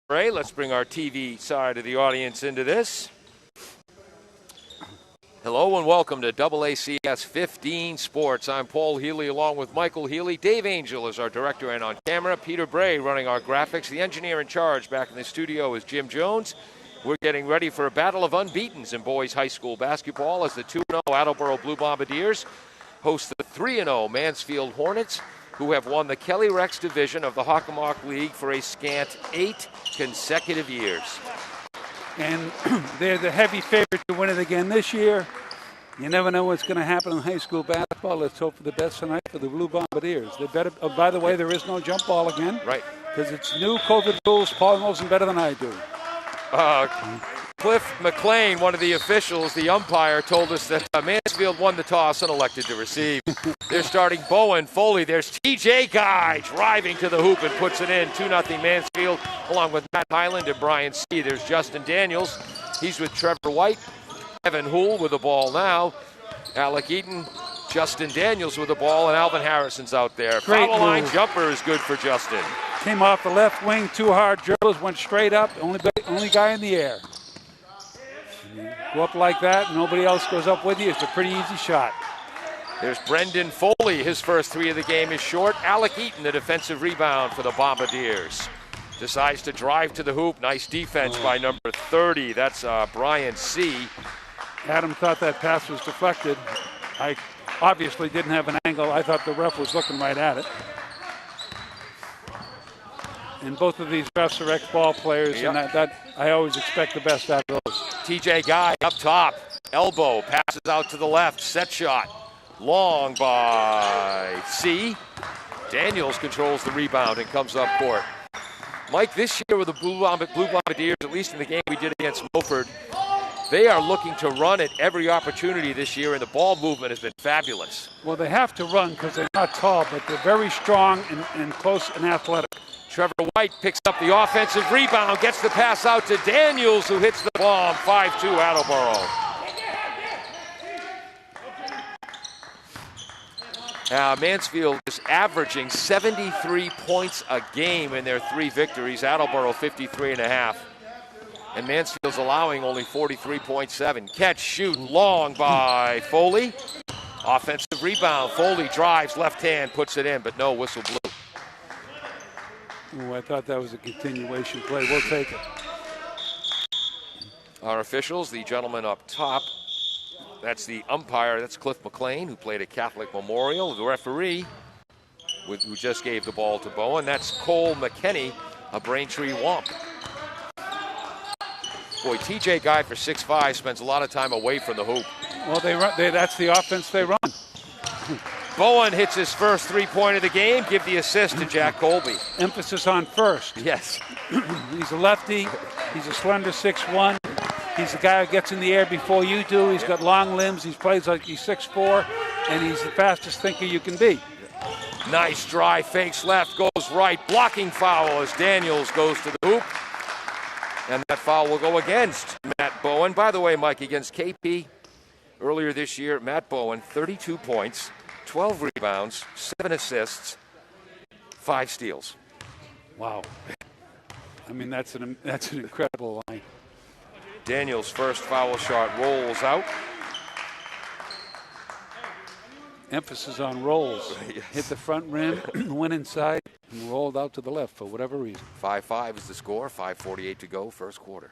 Ray, let's bring our TV side of the audience into this. Hello and welcome to AACS 15 Sports. I'm Paul Healy along with Michael Healy. Dave Angel is our director and on camera. Peter Bray running our graphics. The engineer in charge back in the studio is Jim Jones. We're getting ready for a battle of unbeatens in boys high school basketball as the 2-0 Attleboro Blue Bombardiers host the 3-0 Mansfield Hornets, who have won the Kelly Rex division of the Hockomock League for a scant 8 consecutive years. And they're the heavy favorite to win it again this year. You never know what's going to happen in high school basketball. Let's hope for the best tonight for the Blue Bombardiers. They better. Oh, by the way, there is no jump ball again. Right. Because it's new COVID rules. Paul knows them better than I do. Cliff McLean, one of the officials, the umpire, told us that Mansfield won the toss and elected to receive. They're starting Bowen, Foley. There's TJ Guy driving to the hoop and puts it in. 2-0 Mansfield, along with Matt Highland and Brian C. There's Justin Daniels. He's with Trevor White. Evan Houle with the ball now. Alec Eaton, Justin Daniels with the ball, and Alvin Harrison's out there. Foul line jumper is good for Justin. Came off the left wing, 2 hard dribbles, went straight up. Only guy in the air. Go up like that, nobody else goes up with you. It's a pretty easy shot. There's Brendan Foley. His first 3 of the game is short. Alec Eaton, the defensive rebound for the Bombardiers. Decides to drive to the hoop. Nice defense by number 30. That's Brian C. Adam thought that pass was deflected. I obviously didn't have an angle. I thought the ref was looking right at it. And both of these refs are ex-ball players, and that I always expect the best out of those. TJ Guy up top, elbow, passes out to the left, set shot. Long by C. Daniels controls the rebound and comes up court. Mike, this year with the Blue Bombardiers, at least in the game we did against Milford, they are looking to run at every opportunity this year, and the ball movement has been fabulous. Well, they have to run because they're not tall, but they're very strong and close and athletic. Trevor White picks up the offensive rebound, gets the pass out to Daniels, who hits the bomb. 5-2 Attleboro. Mansfield is averaging 73 points a game in their 3 victories. Attleboro 53.5. And Mansfield's allowing only 43.7. Catch, shoot, long by Foley. Offensive rebound. Foley drives, left hand, puts it in, but no, whistle blew. Oh, I thought that was a continuation play. We'll take it. Our officials, the gentleman up top, that's the umpire, that's Cliff McLean, who played at Catholic Memorial. The referee, who just gave the ball to Bowen, that's Cole McKenney, a Braintree Womp. Boy, TJ Guy for 6'5" spends a lot of time away from the hoop. Well, that's the offense they run. Bowen hits his first 3-point of the game. Give the assist to Jack Colby. Emphasis on first. Yes. He's a lefty. He's a slender 6'1". He's the guy who gets in the air before you do. He's got long limbs. He plays like he's 6'4", and he's the fastest thinker you can be. Nice drive, fakes left, goes right. Blocking foul as Daniels goes to the hoop. And that foul will go against Matt Bowen. By the way, Mike, against KP earlier this year, Matt Bowen, 32 points, 12 rebounds, 7 assists, 5 steals. Wow. I mean, that's an incredible line. Daniels' first foul shot rolls out. Emphasis on rolls. Yes. Hit the front rim, went inside, and rolled out to the left for whatever reason. 5-5 is the score, 5:48 to go, first quarter.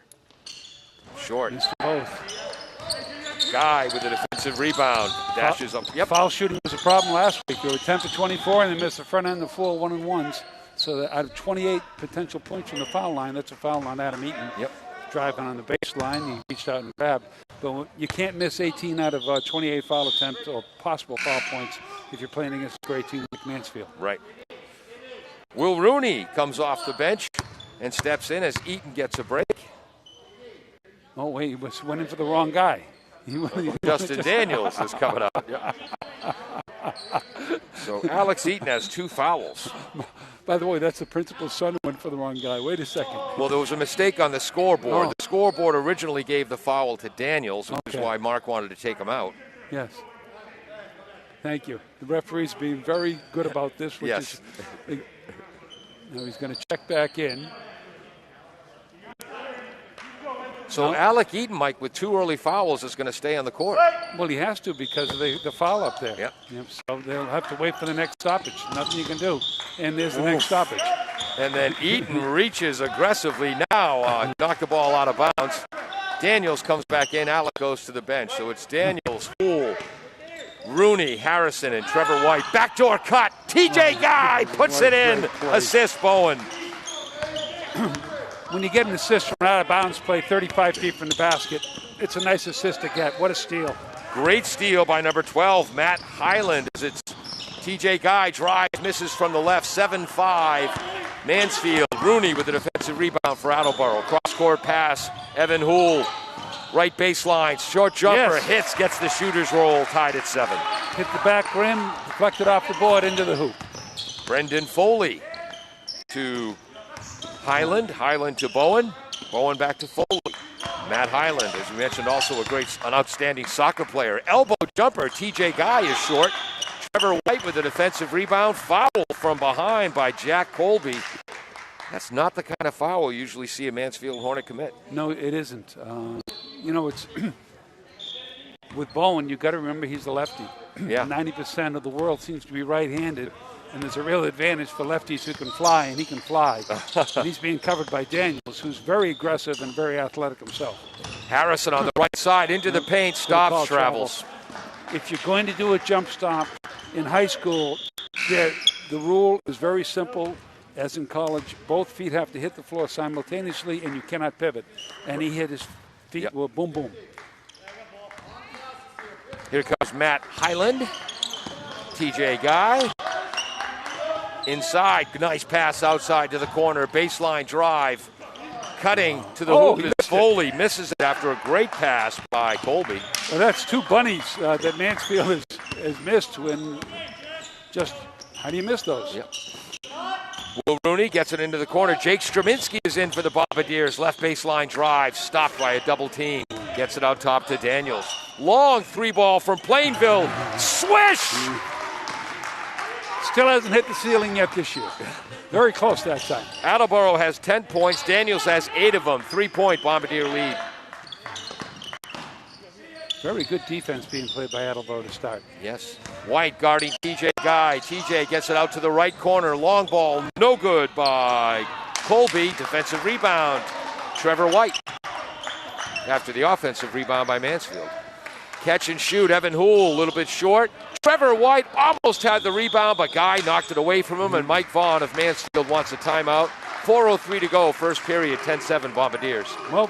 Short. Missed both. Guy with a defensive rebound. Dashes up. Yep. Foul shooting was a problem last week. They were 10 for 24, and they missed the front end of 4 1-and-1s. So out of 28 potential points from the foul line, that's a foul on Adam Eaton. Yep. Driving on the baseline, he reached out and grabbed. But you can't miss 18 out of 28 foul attempts or possible foul points if you're playing against a great team like Mansfield. Right. Will Rooney comes off the bench and steps in as Eaton gets a break. Oh, wait, he went in for the wrong guy. Justin Daniels is coming up. Yep. So Alex Eaton has 2 fouls. By the way, that's the principal's son who went for the wrong guy. Wait a second. Well, there was a mistake on the scoreboard. Oh. The scoreboard originally gave the foul to Daniels, which is why Mark wanted to take him out. Yes. Thank you. The referee's being very good about this. Which yes. Now he's going to check back in. So No. Alec Eaton, Mike, with 2 early fouls, is going to stay on the court. Well, he has to because of the foul up there. Yep. So they'll have to wait for the next stoppage. Nothing you can do. And there's the next stoppage. And then Eaton reaches aggressively now, knocked the ball out of bounds. Daniels comes back in. Alec goes to the bench. So it's Daniels, Poole, Rooney, Harrison, and Trevor White. Backdoor cut. TJ Guy puts it in. Assist Bowen. When you get an assist from an out-of-bounds play 35 feet from the basket, it's a nice assist to get. What a steal. Great steal by number 12, Matt Highland. As it's TJ Guy drives, misses from the left, 7-5. Mansfield, Rooney with the defensive rebound for Attleboro. Cross-court pass, Evan Houle. Right baseline, short jumper, hits, gets the shooter's roll, tied at 7. Hit the back rim, deflected off the board into the hoop. Brendan Foley to Highland, Highland to Bowen, Bowen back to Foley. Matt Highland, as we mentioned, also an outstanding soccer player. Elbow jumper, TJ Guy is short. Trevor White with a defensive rebound. Foul from behind by Jack Colby. That's not the kind of foul we usually see a Mansfield Hornet commit. No, it isn't. It's with Bowen, you got to remember he's a lefty. Yeah. 90% of the world seems to be right-handed, and there's a real advantage for lefties who can fly, and he can fly. And he's being covered by Daniels, who's very aggressive and very athletic himself. Harrison on the right side into the paint, stops, travels. If you're going to do a jump stop in high school, the rule is very simple. As in college, both feet have to hit the floor simultaneously, and you cannot pivot. And he hit his feet with boom, boom. Here comes Matt Highland. TJ Guy. Inside, nice pass outside to the corner. Baseline drive. Cutting to the hoop. Foley misses it after a great pass by Colby. Well, that's 2 bunnies that Mansfield has missed when just, how do you miss those? Yep. Will Rooney gets it into the corner. Jake Straminski is in for the Bombardiers. Left baseline drive, stopped by a double team. Gets it out top to Daniels. Long 3-ball from Plainville. Swish! Still hasn't hit the ceiling yet this year. Very close that time. Attleboro has 10 points. Daniels has 8 of them. 3-point Bombardier lead. Very good defense being played by Attleboro to start. Yes. White guarding TJ Guy. TJ gets it out to the right corner. Long ball, no good by Colby. Defensive rebound. Trevor White. After the offensive rebound by Mansfield. Catch and shoot. Evan Houle a little bit short. Trevor White almost had the rebound, but Guy knocked it away from him. And Mike Vaughn of Mansfield wants a timeout. 4:03 to go. First period. 10-7 Bombardiers. Well,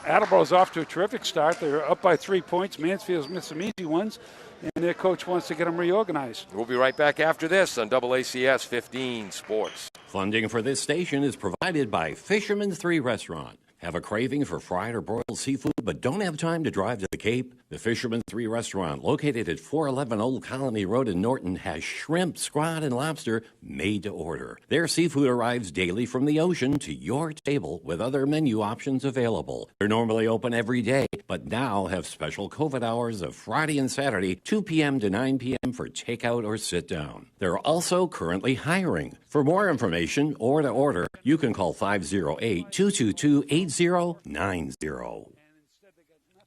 Attleboro's off to a terrific start. They're up by 3 points. Mansfield's missed some easy ones, and their coach wants to get them reorganized. We'll be right back after this on AACS 15 Sports. Funding for this station is provided by Fisherman's 3 Restaurant. Have a craving for fried or broiled seafood but don't have time to drive to the Cape? The Fisherman's 3 Restaurant, located at 411 Old Colony Road in Norton, has shrimp, squid, and lobster made to order. Their seafood arrives daily from the ocean to your table with other menu options available. They're normally open every day, but now have special COVID hours of Friday and Saturday, 2 p.m. to 9 p.m. for takeout or sit down. They're also currently hiring. For more information or to order, you can call 508-222-8090.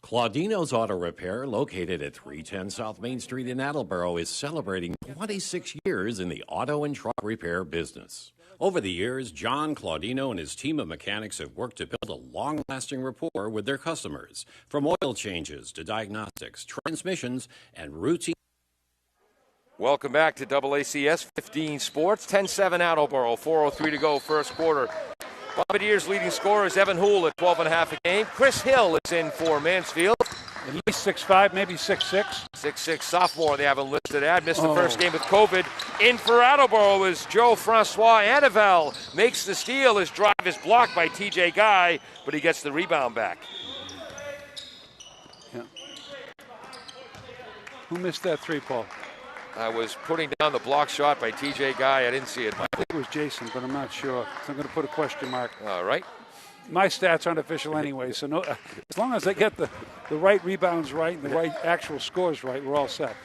Claudino's Auto Repair, located at 310 South Main Street in Attleboro, is celebrating 26 years in the auto and truck repair business. Over the years, John Claudino and his team of mechanics have worked to build a long-lasting rapport with their customers, from oil changes to diagnostics, transmissions, and routine. Welcome back to AACS 15 Sports. 10-7 Attleboro, 4:03 to go, first quarter. Bombardiers' leading scorer is Evan Houle at 12.5 a game. Chris Hill is in for Mansfield. At least 6'5", maybe 6'6". 6'6", sophomore they haven't listed at. Missed the first game with COVID. In for Attleboro is Joe Francois Anivel. Makes the steal. His drive is blocked by TJ Guy, but he gets the rebound back. Yeah. Who missed that 3, Paul? I was putting down the block shot by TJ Guy. I didn't see it. I think it was Jason, but I'm not sure. So I'm going to put a question mark. All right. My stats aren't official anyway, so no, as long as I get the right rebounds right and the right actual scores right, we're all set.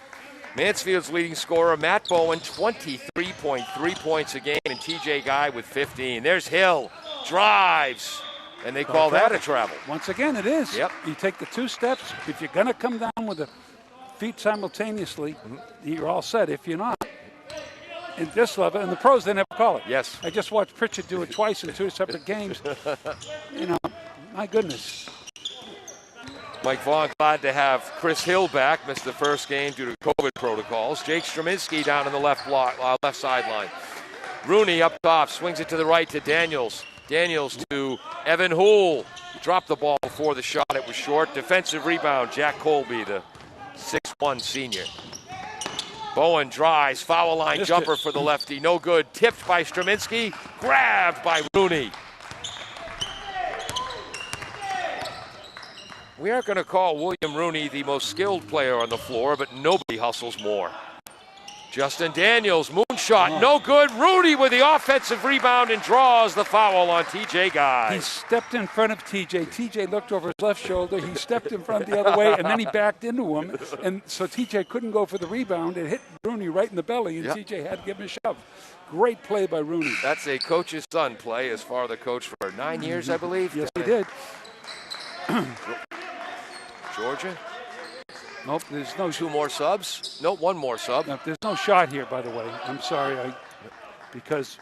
Mansfield's leading scorer, Matt Bowen, 23.3 points a game, and TJ Guy with 15. There's Hill, drives, And they call that a travel. Once again, it is. Yep. You take the 2 steps. If you're going to come down with the feet simultaneously, you're all set. If you're not, in this level, and the pros, they never call it. Yes. I just watched Pritchard do it twice in 2 separate games. My goodness. Mike Vaughn glad to have Chris Hill back. Missed the first game due to COVID protocols. Jake Straminski down in the left sideline. Rooney up top, swings it to the right to Daniels. Daniels to Evan Houle. Dropped the ball before the shot. It was short. Defensive rebound, Jack Colby, the 6'1 senior. Bowen drives, foul line jumper for the lefty. No good. Tipped by Straminski. Grabbed by Rooney. We aren't going to call William Rooney the most skilled player on the floor, but nobody hustles more. Justin Daniels, moonshot, no good. Rooney with the offensive rebound and draws the foul on TJ Guy. He stepped in front of TJ. TJ looked over his left shoulder. He stepped in front the other way, and then he backed into him. And so TJ couldn't go for the rebound. It hit Rooney right in the belly, and TJ had to give him a shove. Great play by Rooney. That's a coach's son play, as far the coach for 9 years, I believe. Yes, he did. Georgia? Nope, there's no 2 more subs? Nope, 1 more sub. No, there's no shot here, by the way. I'm sorry, because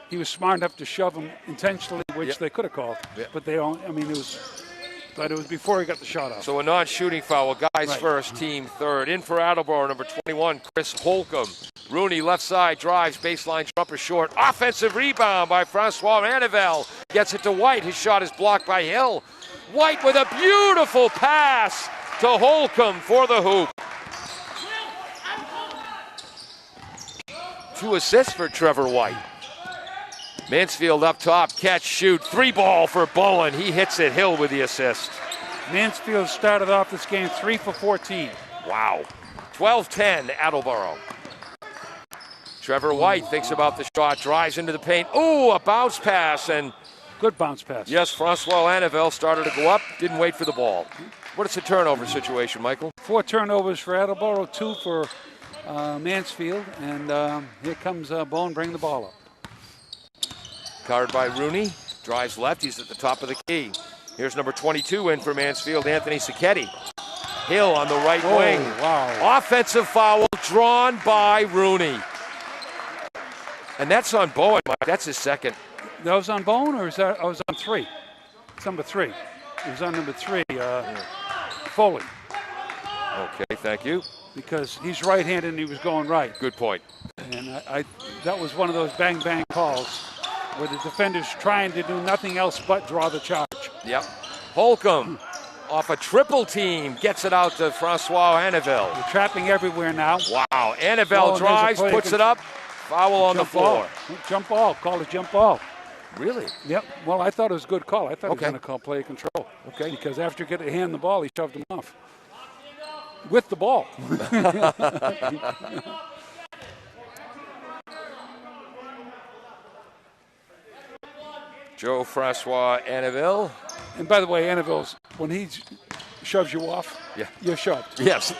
he was smart enough to shove him intentionally, which they could have called. But they all, it was before he got the shot off. So a non-shooting foul. Guys first, team third. In for Attleboro, number 21, Chris Holcomb. Rooney left side drives, baseline jumper short. Offensive rebound by Francois Anivel. Gets it to White. His shot is blocked by Hill. White with a beautiful pass to Holcomb for the hoop. 2 assists for Trevor White. Mansfield up top, catch, shoot, 3 ball for Bowen. He hits it. Hill with the assist. Mansfield started off this game 3 for 14. Wow. 12-10 Attleboro. Trevor White thinks about the shot, drives into the paint. Ooh, a bounce pass, and good bounce pass. Yes, Francois Anivel started to go up, didn't wait for the ball. What is the turnover situation, Michael? 4 turnovers for Attleboro, 2 for Mansfield, and here comes Bowen bringing the ball up. Guarded by Rooney, drives left, he's at the top of the key. Here's number 22 in for Mansfield, Anthony Sacchetti. Hill on the right wing. Wow. Offensive foul drawn by Rooney. And that's on Bowen, Mike. That's his second. That was on Bowen, or I was on 3? It's number 3. It was on number 3, Foley. Okay, thank you. Because he's right-handed and he was going right. Good point. And that was one of those bang-bang calls where the defender's trying to do nothing else but draw the charge. Yep. Holcomb off a triple team gets it out to Francois Anivel. They're trapping everywhere now. Wow. Anivel drives, puts it up. Foul on the floor. Jump ball. Call it jump ball. Really? Yep. Well, I thought it was a good call. I thought he was going to call play control. Okay. Because after he got to hand the ball, he shoved him off. With the ball. Joe Francois Anivel. And by the way, Anivel's, when he shoves you off, you're shoved. Yes.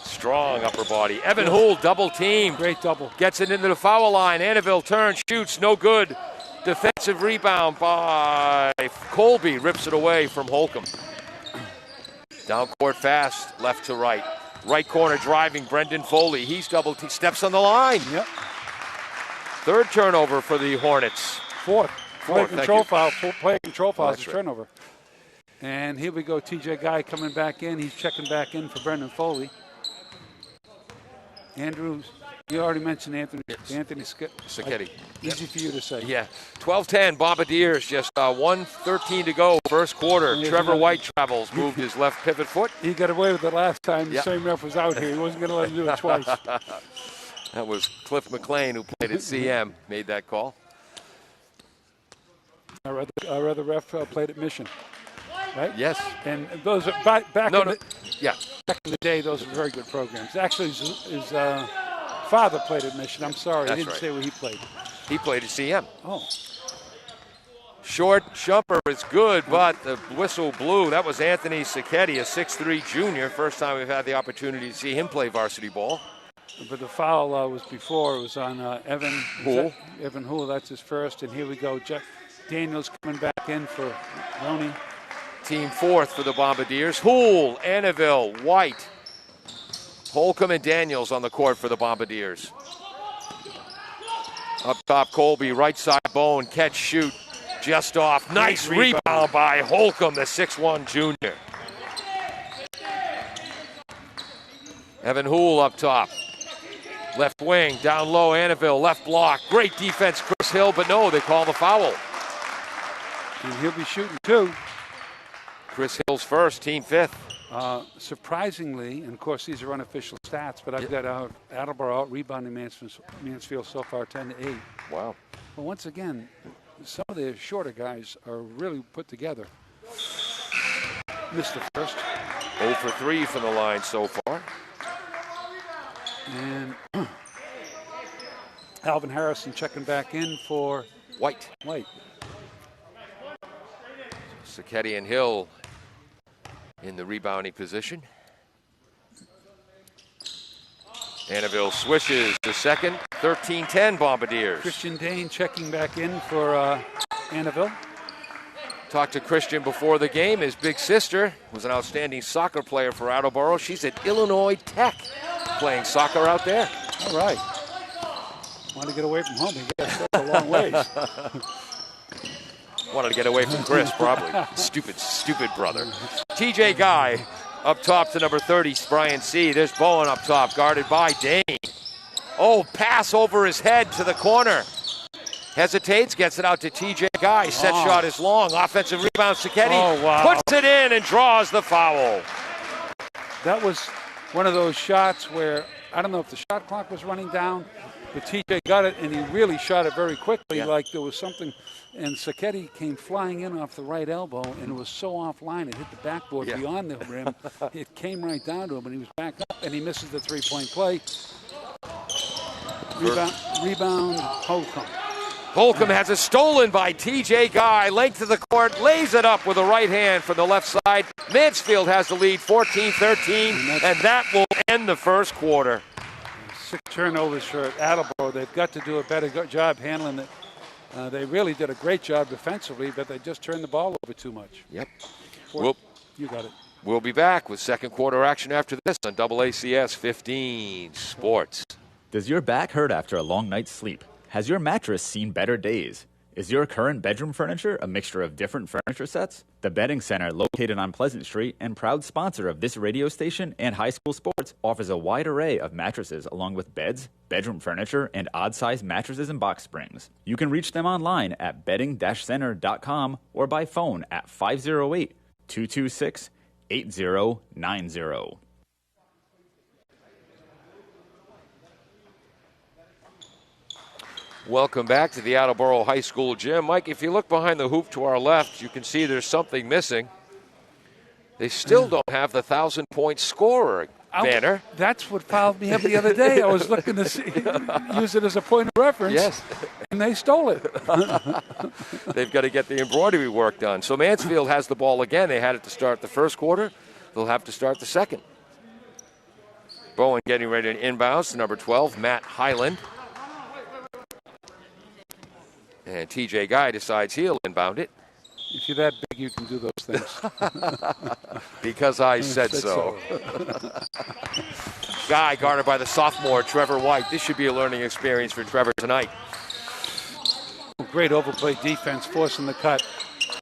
Strong upper body. Evan Houle double team. Great double. Gets it into the foul line. Anivel turns, shoots, no good. Defensive rebound by Colby. Rips it away from Holcomb. Down court fast, left to right. Right corner driving, Brendan Foley. He's double team, steps on the line. Yep. 3rd turnover for the Hornets. 4th. Play control foul. Play control foul is a right. turnover. And here we go. TJ Guy coming back in. He's checking back in for Brendan Foley. Andrews, you already mentioned Anthony Sacchetti. Easy for you to say. Yeah. 12-10, Bombardiers, just 1:13 to go, first quarter. Trevor White travels, moved his left pivot foot. He got away with it last time. The same ref was out here. He wasn't going to let him do it twice. That was Cliff McLean, who played at CM, made that call. Our other ref played at Mission, right? Yes. And those are back in the day. Those were very good programs. Actually, his father played at Mission. I'm sorry, I didn't say where he played. He played at CM. Oh. Short jumper is good, but the whistle blew. That was Anthony Sacchetti, a 6'3 junior. First time we've had the opportunity to see him play varsity ball. But the foul was before. It was on Evan Houle. Evan Houle, that's his first. And here we go. Jeff Daniels coming back in for Roney. Team fourth for the Bombardiers. Hool, Annaville, White, Holcomb, and Daniels on the court for the Bombardiers. Up top, Colby, right side Bone, catch, shoot, just off. Nice rebound by Holcomb, the 6'1 junior. Evan Hool up top. Left wing, down low, Annaville, left block. Great defense, Chris Hill, but no, they call the foul. And he'll be shooting two. Chris Hill's first, team fifth. Surprisingly, and of course these are unofficial stats, but I've got Attleboro out rebounding Mansfield so far 10-8. Wow. But once again, some of the shorter guys are really put together. Missed the first. 0 for 3 from the line so far. And Alvin Harrison checking back in for White. Sacchetti and Hill in the rebounding position. Annaville swishes the second. 13-10 Bombardiers. Christian Dane checking back in for Annaville. Talked to Christian before the game. His big sister was an outstanding soccer player for Attleboro. She's at Illinois Tech playing soccer out there. All right. Want to get away from home. He gets a long ways. Wanted to get away from Chris, probably. Stupid brother. TJ Guy up top to number 30, Brian C. There's Bowen up top, guarded by Dane. Oh, pass over his head to the corner. Hesitates, gets it out to TJ Guy. Set shot is long. Offensive rebound, Sacchetti puts it in and draws the foul. That was one of those shots where, I don't know if the shot clock was running down, but TJ got it, and he really shot it very quickly, like there was something. And Sacchetti came flying in off the right elbow, and it was so offline, it hit the backboard beyond the rim. It came right down to him, and he was back up, and he misses the three-point play. Rebound, Holcomb. Holcomb has it stolen by TJ Guy. Length of the court, lays it up with the right hand from the left side. Mansfield has the lead, 14-13, and that will end the first quarter. 6 turnovers for Attleboro. They've got to do a better job handling it. They really did a great job defensively, but they just turned the ball over too much. Yep. You got it. We'll be back with second quarter action after this on AACS 15 Sports. Does your back hurt after a long night's sleep? Has your mattress seen better days? Is your current bedroom furniture a mixture of different furniture sets? The Bedding Center, located on Pleasant Street and proud sponsor of this radio station and high school sports, offers a wide array of mattresses along with beds, bedroom furniture, and odd-sized mattresses and box springs. You can reach them online at bedding-center.com or by phone at 508-226-8090. Welcome back to the Attleboro High School gym. Mike, if you look behind the hoop to our left, you can see there's something missing. They still don't have the 1,000-point scorer banner. That's what fouled me up the other day. I was looking to use it as a point of reference. Yes. And they stole it. They've got to get the embroidery work done. So Mansfield has the ball again. They had it to start the first quarter. They'll have to start the second. Bowen getting ready to inbounds to number 12, Matt Highland. And TJ Guy decides he'll inbound it. If you're that big, you can do those things. Because I said so. Guy guarded by the sophomore, Trevor White. This should be a learning experience for Trevor tonight. Great overplay defense, forcing the cut.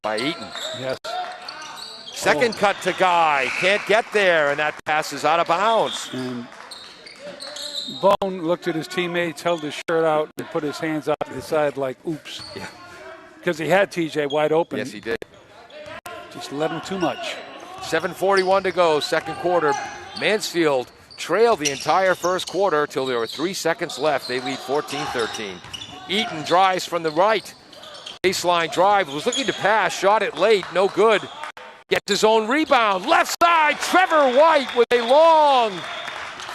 By Eaton. Yes. Second cut to Guy. Can't get there, and that pass is out of bounds. And Bone looked at his teammates, held his shirt out, and put his hands up to his side like, oops. Yeah. Because he had TJ wide open. Yes, he did. Just let him too much. 7:41 to go, second quarter. Mansfield trailed the entire first quarter till there were 3 seconds left. They lead 14-13. Eaton drives from the right. Baseline drive, was looking to pass, shot it late, no good. Gets his own rebound. Left side, Trevor White with a long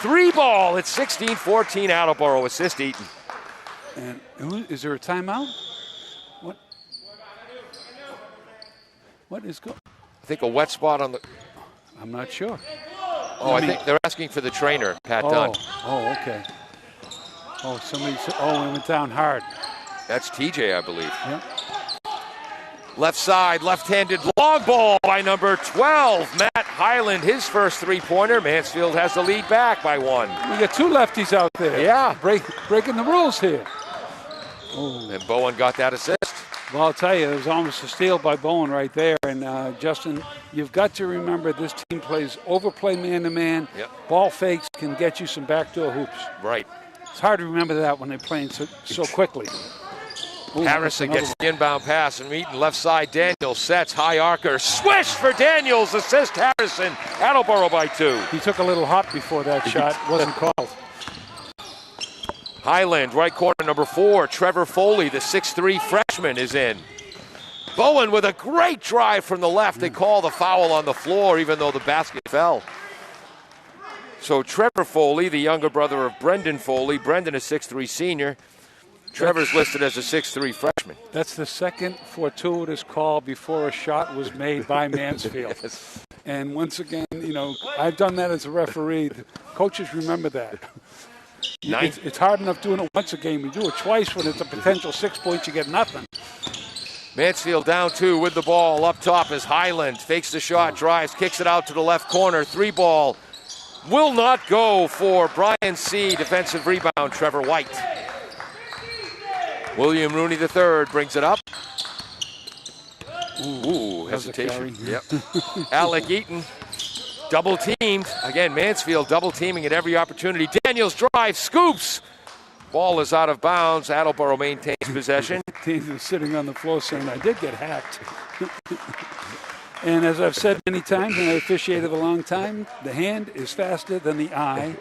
three ball. It's 16-14 Attleboro. Assist Eaton. And is there a timeout? What is going? I think a wet spot on the. I'm not sure. I think they're asking for the trainer, Pat Dunn. Oh, okay. Somebody said, we went down hard. That's TJ, I believe. Yeah. Left side, left-handed long ball by number 12, Matt Highland, his first three-pointer. Mansfield has the lead back by one. We got two lefties out there. Yeah. Breaking the rules here. And Bowen got that assist. Well, I'll tell you, it was almost a steal by Bowen right there. And, Justin, you've got to remember this team plays overplay man-to-man. Yep. Ball fakes can get you some backdoor hoops. Right. It's hard to remember that when they're playing so quickly. Ooh, Harrison gets the inbound pass and Eaton left side. Daniels sets high arcer. Swish for Daniels. Assist Harrison. Attleboro by 2. He took a little hop before that shot. Wasn't called. Highland, right corner, number 4. Trevor Foley, the 6'3 freshman, is in. Bowen with a great drive from the left. They call the foul on the floor, even though the basket fell. So Trevor Foley, the younger brother of Brendan Foley. Brendan, a 6'3 senior. Trevor's listed as a 6'3 freshman. That's the second fortuitous call before a shot was made by Mansfield. Yes. And once again, I've done that as a referee. The coaches remember that. It's hard enough doing it once a game. You do it twice when it's a potential 6 points, you get nothing. Mansfield down 2 with the ball. Up top is Highland. Fakes the shot, drives, kicks it out to the left corner. 3 ball. Will not go for Brian C. Defensive rebound, Trevor White. William Rooney III brings it up. Ooh, hesitation. Yep. Alec Eaton, double teamed. Again, Mansfield double teaming at every opportunity. Daniels drives, scoops. Ball is out of bounds. Attleboro maintains possession. Teams are sitting on the floor saying, I did get hacked. And as I've said many times, and I officiated a long time, the hand is faster than the eye.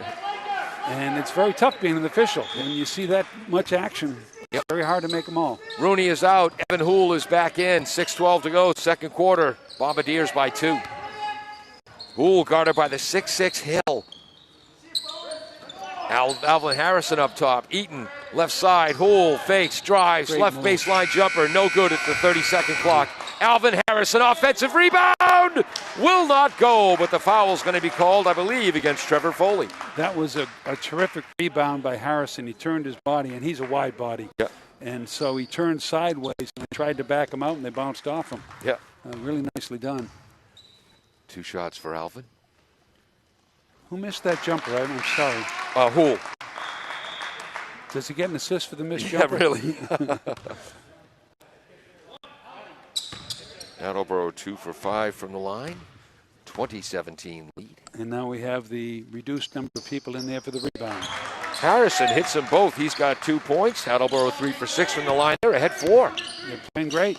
And it's very tough being an official. When you see that much action, it's very hard to make them all. Rooney is out. Evan Houle is back in. 6:12 to go, second quarter. Bombardiers by 2. Houle guarded by the 6'6 Hill. Alvin Harrison up top. Eaton, left side. Houle fakes, drives, Great left move. baseline jumper. No good at the 30-second clock. Alvin Harrison, offensive rebound. Will not go, but the foul's going to be called, I believe, against Trevor Foley. That was a terrific rebound by Harrison. He turned his body, and he's a wide body. Yeah. And so he turned sideways and tried to back him out, and they bounced off him. Yeah. Really nicely done. 2 shots for Alvin. Who missed that jumper? I'm sorry. Houle. Does he get an assist for the missed Yeah, jumper? really. Attleboro 2 for 5 from the line. 2017 lead. And now we have the reduced number of people in there for the rebound. Harrison hits them both. He's got 2 points. Attleboro 3 for 6 from the line. They're ahead 4. They're playing great.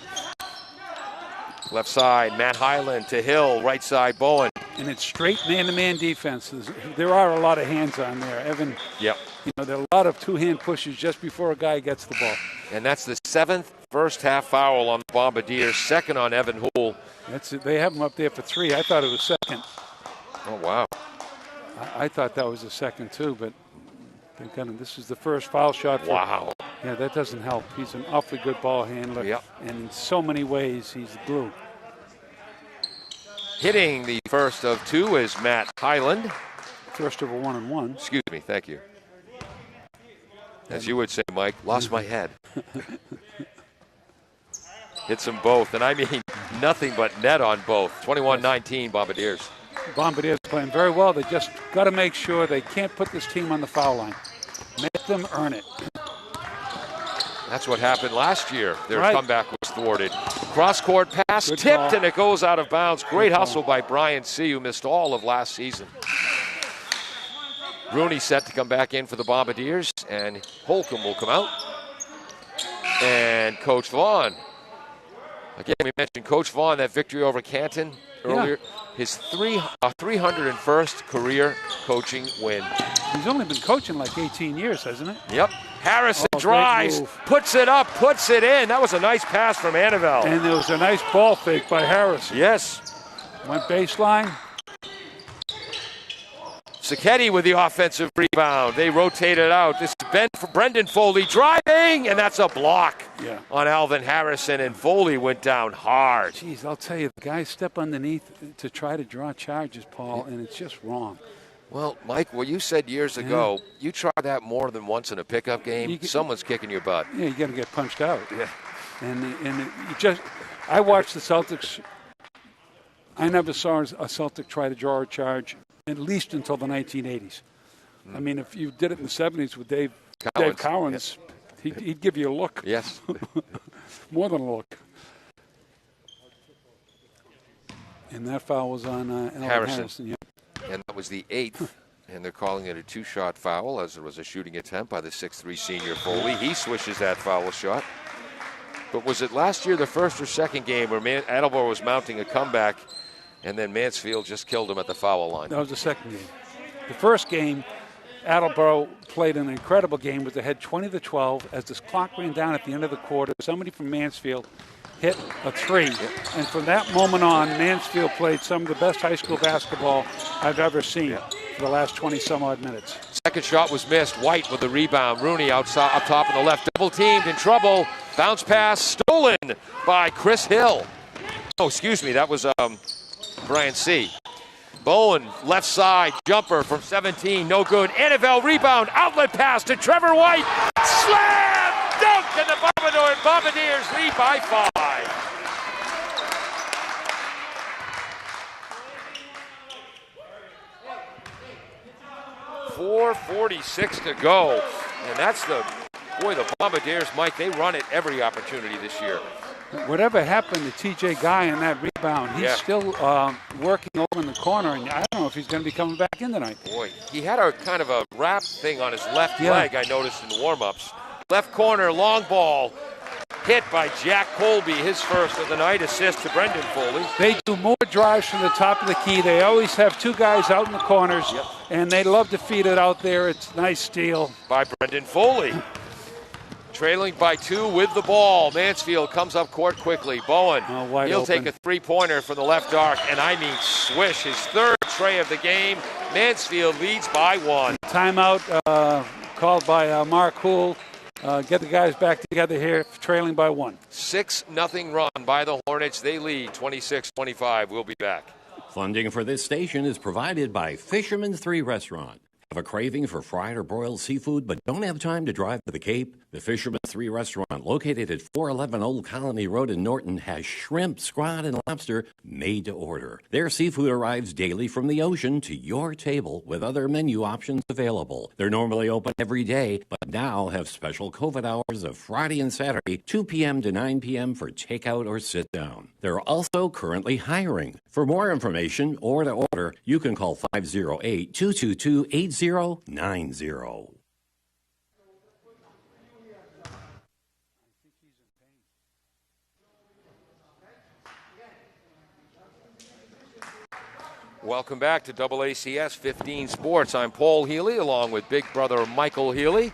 Left side, Matt Highland to Hill. Right side, Bowen. And it's straight man-to-man defense. There are a lot of hands on there. Evan, Yep. there are a lot of two-hand pushes just before a guy gets the ball. And that's the 7th first-half foul on the Bombardiers. Second on Evan Houle. That's it. They have him up there for 3. I thought it was second. Oh, wow. I thought that was the second, too, but they've got him. This is the first foul shot. Wow. Yeah, that doesn't help. He's an awfully good ball handler. Yep. And in so many ways, he's glue. Hitting the first of 2 is Matt Highland. First of a 1-on-1. Excuse me, thank you. As you would say, Mike, lost my head. Hits them both, and I mean nothing but net on both. 21-19 Bombardiers. Bombardiers playing very well. They just got to make sure they can't put this team on the foul line. Make them earn it. That's what happened last year. Their Right. comeback was thwarted. Cross-court pass, Good tipped, ball. and it goes out of bounds. Great Good hustle ball. by Brian C., who missed all of last season. Rooney set to come back in for the Bombardiers, and Holcomb will come out. And Coach Vaughn. Again, we mentioned Coach Vaughn, that victory over Canton earlier. His 301st career coaching win. He's only been coaching like 18 years, hasn't it? Yep. Harrison Oh, great drives, move. puts it up, puts it in. That was a nice pass from Annabelle. And there was a nice ball fake by Harrison. Yes. Went baseline. Sacchetti with the offensive rebound. They rotate it out. This is Brendan Foley driving, and that's a block on Alvin Harrison, and Foley went down hard. Jeez, I'll tell you, the guys step underneath to try to draw charges, Paul, and it's just wrong. Well, Mike, what you said years ago, you try that more than once in a pickup game, someone's kicking your butt. Yeah, you got to get punched out. Yeah. And you just I watched the Celtics. I never saw a Celtic try to draw a charge, at least until the 1980s. I mean, if you did it in the 70s with Dave Cowens, he'd give you a look. Yes. More than a look. And that foul was on Harrison. Yeah. And that was the 8th. And they're calling it a 2-shot foul, as there was a shooting attempt by the 6'3 senior Foley. He swishes that foul shot. But was it last year, the first or second game, where Attleboro was mounting a comeback, and then Mansfield just killed him at the foul line? That was the second game. The first game, Attleboro played an incredible game with the head 20-12. As this clock ran down at the end of the quarter, somebody from Mansfield hit a 3. And from that moment on, Mansfield played some of the best high school basketball I've ever seen for the last 20-some-odd minutes. Second shot was missed. White with the rebound. Rooney up top on the left. Double teamed, in trouble. Bounce pass stolen by Chris Hill. Oh, excuse me. That was Brian C. Bowen, left side, jumper from 17. No good. Annabelle rebound. Outlet pass to Trevor White. Slam! Dunk! And the Bombardiers lead by 5. 4:46 to go. And that's the Bombardiers, Mike, they run it every opportunity this year. Whatever happened to TJ Guy in that rebound, he's still working over in the corner, and I don't know if he's going to be coming back in tonight. Boy, he had a kind of a wrap thing on his left leg, I noticed in the warm-ups. Left corner, long ball, hit by Jack Colby, his first of the night, assist to Brendan Foley. They do more drives from the top of the key. They always have 2 guys out in the corners, and they love to feed it out there. It's a nice steal. By Brendan Foley. Trailing by 2 with the ball. Mansfield comes up court quickly. Bowen, he'll take a 3-pointer from the left arc, and I mean swish, his 3rd tray of the game. Mansfield leads by 1. Timeout called by Mark Hool. Get the guys back together here, trailing by 1. 6-0 run by the Hornets. They lead 26-25. We'll be back. Funding for this station is provided by Fisherman's 3 Restaurant. Have a craving for fried or broiled seafood but don't have time to drive to the Cape? The Fisherman's 3 Restaurant, located at 411 Old Colony Road in Norton, has shrimp, squid, and lobster made to order. Their seafood arrives daily from the ocean to your table with other menu options available. They're normally open every day, but now have special COVID hours of Friday and Saturday, 2 p.m. to 9 p.m. for takeout or sit down. They're also currently hiring. For more information or to order, you can call 508-222-8090. Welcome back to AACS 15 Sports. I'm Paul Healy, along with big brother Michael Healy,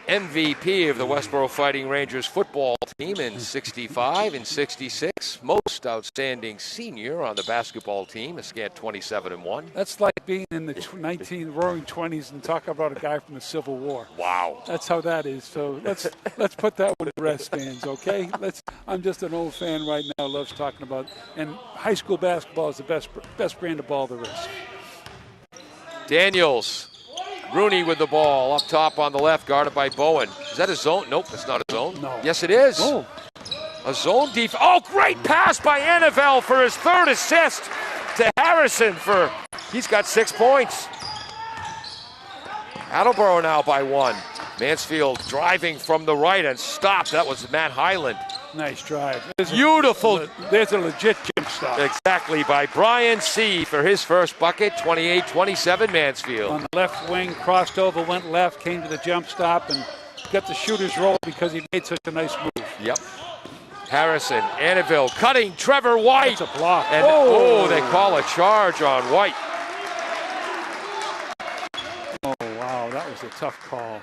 MVP of the Westboro Fighting Rangers football team in 65 and 66. Most outstanding senior on the basketball team, a scant 27-1. That's like being in the roaring 20s and talk about a guy from the Civil War. Wow. That's how that is. So let's put that one to rest, fans, okay? I'm just an old fan right now, loves talking about, and high school basketball is the best brand of ball there is. Daniels. Rooney with the ball up top on the left, guarded by Bowen. Is that a zone? Nope, that's not a zone. No. Yes, it is. Oh. A zone defense. Oh, great pass by Annabelle for his 3rd assist to Harrison he's got 6 points. Attleboro now by 1. Mansfield driving from the right and stopped. That was Matt Highland. Nice drive. Beautiful. There's a legit jump stop. Exactly, by Brian C. for his first bucket, 28-27 Mansfield. On the left wing, crossed over, went left, came to the jump stop, and got the shooter's roll because he made such a nice move. Yep. Harrison, Annabelle, cutting Trevor White. That's a block. And they call a charge on White. Oh, wow, that was a tough call.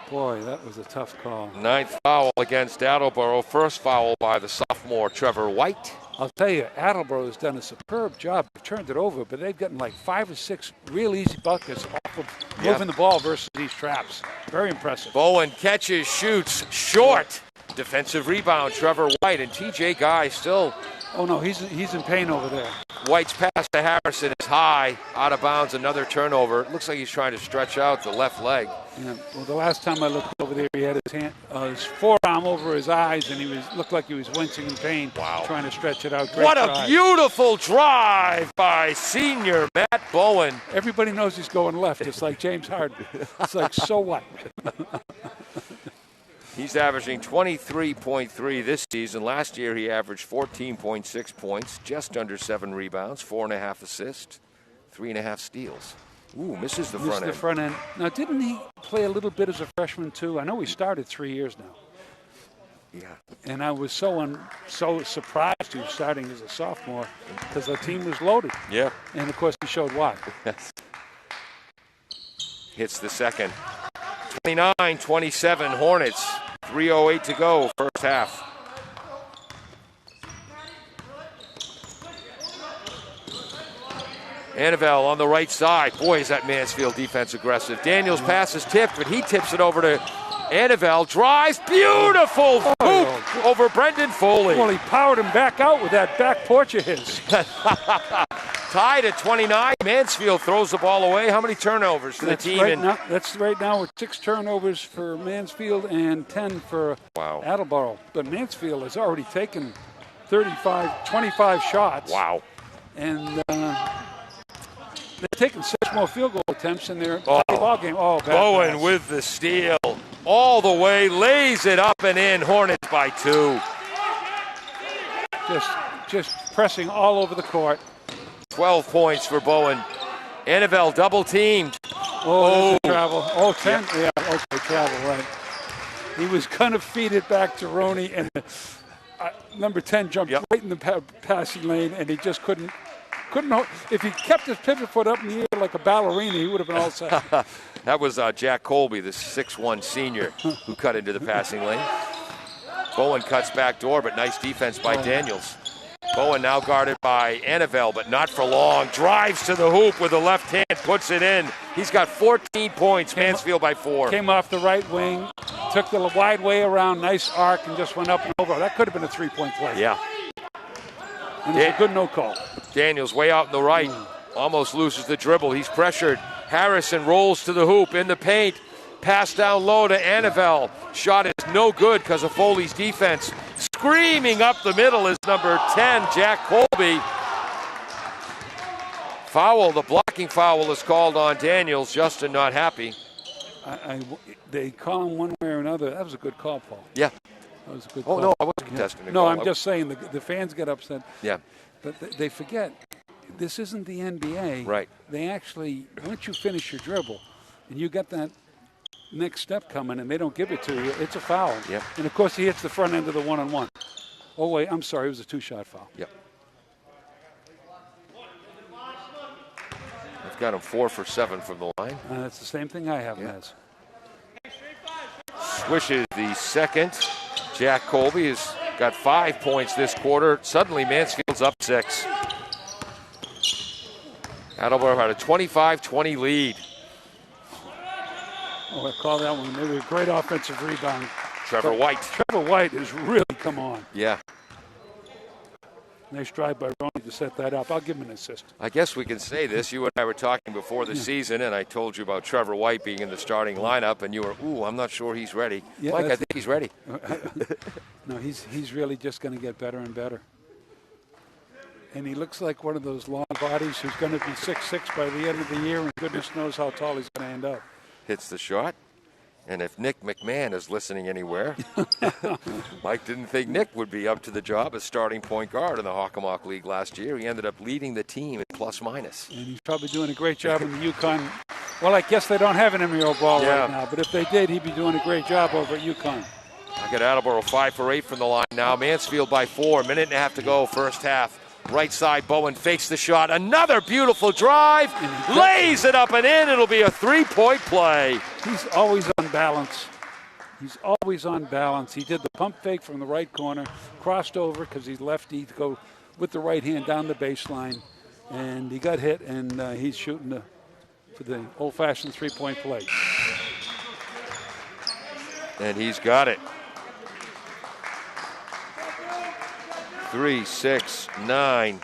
Boy, that was a tough call. 9th foul against Attleboro. First foul by the sophomore Trevor White. I'll tell you, Attleboro has done a superb job. They've turned it over, but they've gotten like 5 or 6 real easy buckets off of moving the ball versus these traps. Very impressive. Bowen catches, shoots, short. Defensive rebound, Trevor White, and TJ Guy still. Oh, no, he's in pain over there. White's pass to Harrison is high, out of bounds, another turnover. It looks like he's trying to stretch out the left leg. Yeah, well, the last time I looked over there, he had his forearm over his eyes, and looked like he was wincing in pain. Wow. Trying to stretch it out. Great What a drive. beautiful drive by senior Matt Bowen. Everybody knows he's going left. It's like James Harden. It's like, so what? He's averaging 23.3 this season. Last year he averaged 14.6 points, just under 7 rebounds, 4.5 assists, 3.5 steals. Ooh, misses the front end. The front end. Now, didn't he play a little bit as a freshman too? I know he started 3 years now. Yeah. And I was so surprised he was starting as a sophomore because the team was loaded. Yeah. And, of course, he showed why. Yes. Hits the second. 29-27 Hornets. 3:08 to go, first half. Annabelle on the right side. Boy, is that Mansfield defense aggressive. Daniels' pass is tipped, but he tips it over to Annabelle. Drives. Beautiful hoop over Brendan Foley. Well, he powered him back out with that back porch of his. Tied at 29. Mansfield throws the ball away. How many turnovers to the team? That's right now with 6 turnovers for Mansfield and 10 for Attleboro. But Mansfield has already taken 25 shots. Wow. And they've taken 6 more field goal attempts in their ball game. Oh, Bowen pass. with the steal. All the way, lays it up and in. Hornets by 2. Just pressing all over the court. 12 points for Bowen. Annabelle double teamed. Oh, travel. Oh, 10. Yeah, okay, travel, right. He was going to feed it back to Roney, and number 10 jumped right in the passing lane, and he just couldn't. If he kept his pivot foot up in the air like a ballerina, he would have been all set. That was Jack Colby, the 6'1 senior, who cut into the passing lane. Bowen cuts back door, but nice defense by Daniels. Bowen now guarded by Annabelle, but not for long. Drives to the hoop with the left hand, puts it in. He's got 14 points, Mansfield by 4. Came off the right wing, took the wide way around, nice arc, and just went up and over. That could have been a 3-point play. Yeah. And it's a good no call. Daniels way out in the right, almost loses the dribble. He's pressured. Harrison rolls to the hoop in the paint. Pass down low to Annabelle. Shot is no good because of Foley's defense. Screaming up the middle is number 10, Jack Colby. Foul, the blocking foul is called on Daniels. Justin not happy. They call him one way or another. That was a good call, Paul. Yeah. That was a good call. No, I wasn't contesting the No, call. I'm just saying the fans get upset. Yeah. But they forget, this isn't the NBA. Right. They actually, once you finish your dribble and you get that next step coming and they don't give it to you, it's a foul. Yep. And, of course, he hits the front end of the one-on-one. Oh, wait, I'm sorry. It was a 2-shot foul. Yep. I've got him 4 for 7 from the line. That's the same thing I have, Nez. Swishes the second. Jack Colby has got 5 points this quarter. Suddenly, Mansfield's up 6. Attleboro had a 25-20 lead. Oh, I call that one. Maybe a great offensive rebound. Trevor White. Trevor White has really come on. Yeah. Nice drive by Roney to set that up. I'll give him an assist. I guess we can say this. You and I were talking before the season, and I told you about Trevor White being in the starting lineup, and you were, I'm not sure he's ready. Yeah, Mike, I think he's ready. No, he's really just going to get better and better. And he looks like one of those long bodies who's going to be 6'6" by the end of the year, and goodness knows how tall he's going to end up. Hits the shot. And if Nick McMahon is listening anywhere, Mike didn't think Nick would be up to the job as starting point guard in the Hockomock League last year. He ended up leading the team in plus-minus. And he's probably doing a great job in the UConn. Well, I guess they don't have an intramural ball right now, but if they did, he'd be doing a great job over at UConn. I got Attleboro 5 for 8 from the line now. Mansfield by 4. Minute and a half to go, first half. Right side, Bowen fakes the shot. Another beautiful drive. Lays it up and in. It'll be a 3-point play. He's always on balance. He's always on balance. He did the pump fake from the right corner, crossed over because he's lefty to go with the right hand down the baseline, and he got hit, and he's shooting for the old-fashioned 3-point play. And he's got it. 3, 6, 9,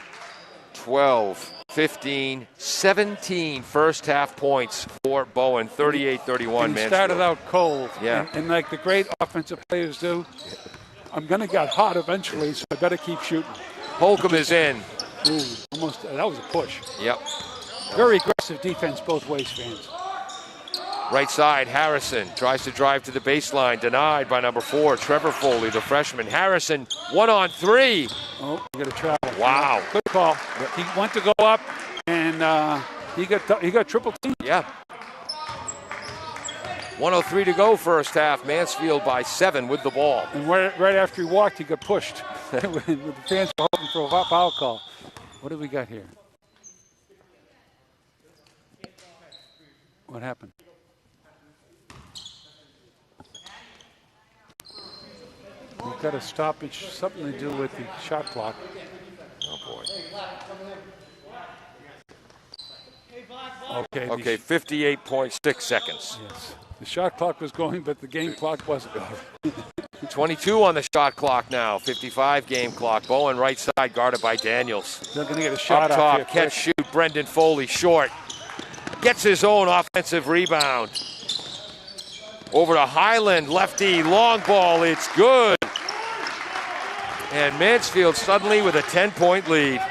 12, 15, 17 first half points for Bowen, 38-31. He Mansfield started out cold. Yeah. And like the great offensive players do, I'm going to get hot eventually, so I better keep shooting. Holcomb is in. Ooh, almost. That was a push. Yep. Very aggressive defense both ways, fans. Right side, Harrison tries to drive to the baseline, denied by number 4, Trevor Foley, the freshman. Harrison, 1-on-3. Oh, we got to travel. Wow. Good call. He went to go up, and he got triple teamed. Yeah. 1:03 to go first half. Mansfield by 7 with the ball. And right after he walked, he got pushed. The fans were hoping for a foul call. What do we got here? What happened? We've got a stoppage, something to do with the shot clock. Oh, boy. Okay, 58.6 seconds. yes. The shot clock was going, but the game clock wasn't going. 22 on the shot clock now. 55 game clock. Bowen right side guarded by Daniels. They're going to get a shot Up off top, here catch, quick. shoot. Brendan Foley short. Gets his own offensive rebound. Over to Highland, lefty, long ball. It's good. And Mansfield suddenly with a 10-point lead.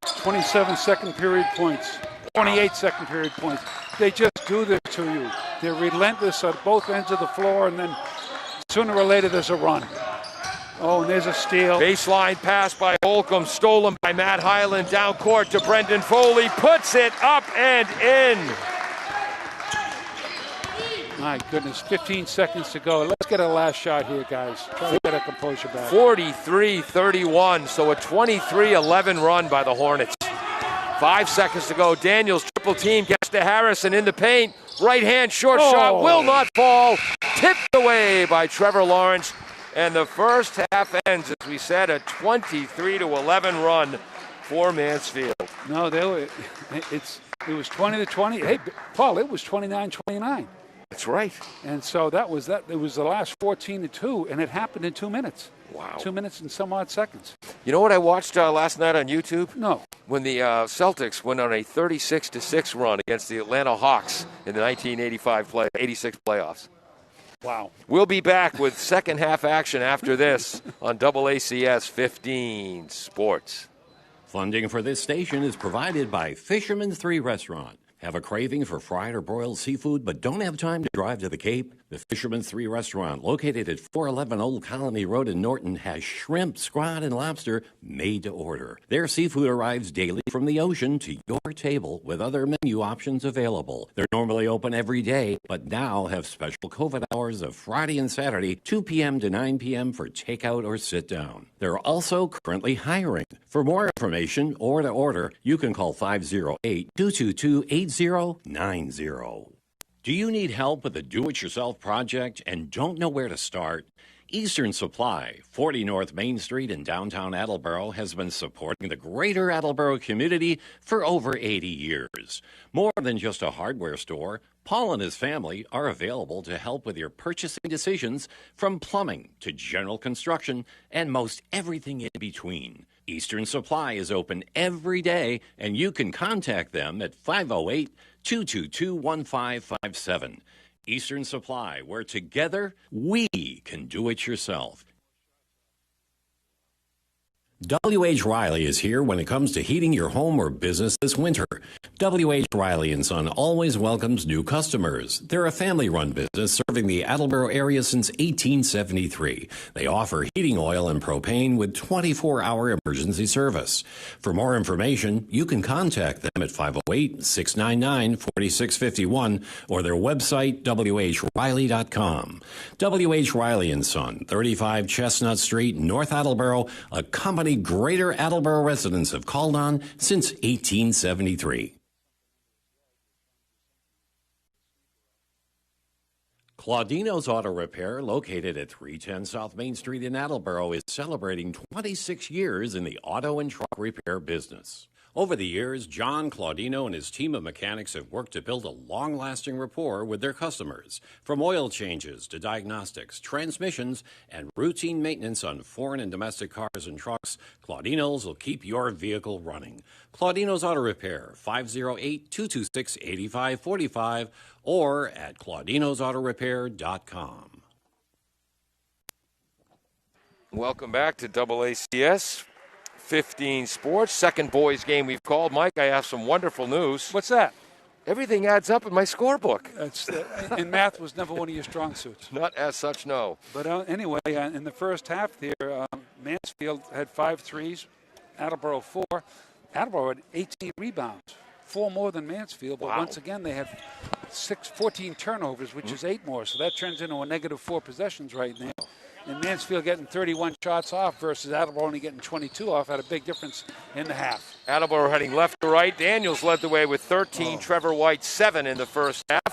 27 second period points. 28 second period points. They just do this to you. They're relentless at both ends of the floor, and then sooner or later there's a run. Oh, and there's a steal. Baseline pass by Holcomb, stolen by Matt Highland, down court to Brendan Foley, puts it up and in. My goodness, 15 seconds to go. Let's get a last shot here, guys. Try to get our composure back. 43-31, so a 23-11 run by the Hornets. 5 seconds to go. Daniels triple team gets to Harrison in the paint. Right hand short shot will not fall. Tipped away by Trevor Lawrence. And the first half ends, as we said, a 23-11 run for Mansfield. No, it was 20-20. Hey, Paul, it was 29-29. That's right. And so that was that. It was the last 14-2, and it happened in 2 minutes. Wow. 2 minutes and some odd seconds. You know what I watched last night on YouTube? No. When the Celtics went on a 36-6 run against the Atlanta Hawks in the 86 playoffs. Wow. We'll be back with second half action after this on AACS 15 Sports. Funding for this station is provided by Fisherman's 3 Restaurant. Have a craving for fried or broiled seafood but don't have time to drive to the Cape? The Fisherman's 3 Restaurant, located at 411 Old Colony Road in Norton, has shrimp, squid, and lobster made to order. Their seafood arrives daily from the ocean to your table with other menu options available. They're normally open every day, but now have special COVID hours of Friday and Saturday, 2 p.m. to 9 p.m. for takeout or sit down. They're also currently hiring. For more information or to order, you can call 508-222-8090. Do you need help with a do-it-yourself project and don't know where to start? Eastern Supply, 40 North Main Street in downtown Attleboro, has been supporting the greater Attleboro community for over 80 years. More than just a hardware store, Paul and his family are available to help with your purchasing decisions, from plumbing to general construction and most everything in between. Eastern Supply is open every day, and you can contact them at 508-222-1557. Eastern Supply, where together we can do it yourself. W.H. Riley is here when it comes to heating your home or business this winter. W.H. Riley & Son always welcomes new customers. They're a family-run business serving the Attleboro area since 1873. They offer heating oil and propane with 24-hour emergency service. For more information, you can contact them at 508-699-4651 or their website, whriley.com. W.H. Riley & Son, 35 Chestnut Street, North Attleboro, a company greater Attleboro residents have called on since 1873. Claudino's Auto Repair, located at 310 South Main Street in Attleboro, is celebrating 26 years in the auto and truck repair business. Over the years, John Claudino and his team of mechanics have worked to build a long-lasting rapport with their customers. From oil changes to diagnostics, transmissions, and routine maintenance on foreign and domestic cars and trucks, Claudino's will keep your vehicle running. Claudino's Auto Repair, 508-226-8545 or at claudinosautorepair.com. Welcome back to AACS 15 Sports. Second boys game we've called. Mike, I have some wonderful news. What's that? Everything adds up in my scorebook. And math was never one of your strong suits. Not as such, no. But anyway, in the first half there, Mansfield had 5 threes, Attleboro 4. Attleboro had 18 rebounds, 4 more than Mansfield. But once again, they had 14 turnovers, which is 8 more. So that turns into a negative 4 possessions right now. And Mansfield getting 31 shots off versus Attleboro only getting 22 off had a big difference in the half. Attleboro heading left to right. Daniels led the way with 13. Trevor White 7 in the first half.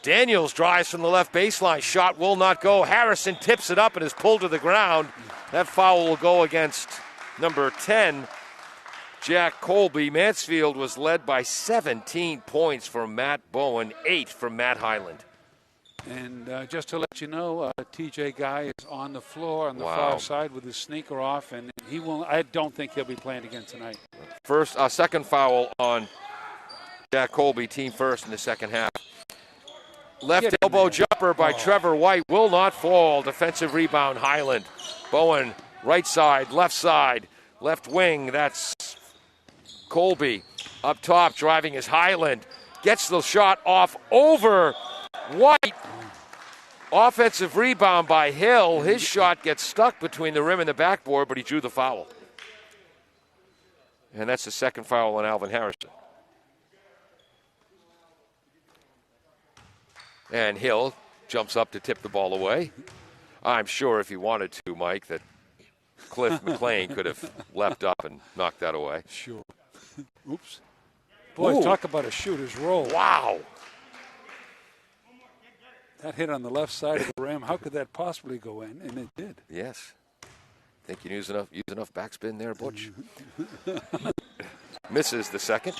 Daniels drives from the left baseline. Shot will not go. Harrison tips it up and is pulled to the ground. That foul will go against number 10, Jack Colby. Mansfield was led by 17 points from Matt Bowen, 8 from Matt Highland. And just to let you know, TJ Guy is on the floor on the far side with his sneaker off, and he will. I don't think he'll be playing again tonight. Second foul on Jack Colby, team first in the second half. Left elbow jumper by Trevor White will not fall. Defensive rebound, Highland. Bowen, right side, left wing. That's Colby. Up top, driving is Highland. Gets the shot off over White. Offensive rebound by Hill. His shot gets stuck between the rim and the backboard, but he drew the foul. And that's the second foul on Alvin Harrison. And Hill jumps up to tip the ball away. I'm sure if he wanted to, Mike, that Cliff McLean could have leapt up and knocked that away. Sure. Oops. Boy, talk about a shooter's roll. Wow. That hit on the left side of the rim. How could that possibly go in? And it did. Yes. Think you use enough backspin there, Butch. Misses the second.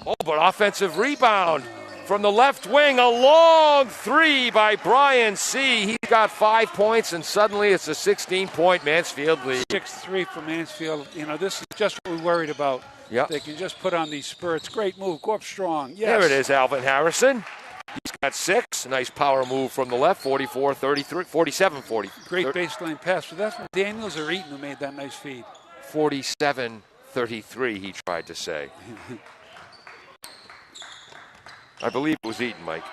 Oh, but offensive rebound from the left wing. A long 3 by Brian C. He got 5 points, and suddenly it's a 16-point Mansfield lead. 6-3 for Mansfield. You know, this is just what we worried about. Yep. They can just put on these spurts. Great move. Go up strong. Yes. There it is, Alvin Harrison. He's got 6. Nice power move from the left, 44-33, 47-40. Great baseline pass. So that's what Daniels or Eaton who made that nice feed. 47-33, he tried to say. I believe it was Eaton, Mike.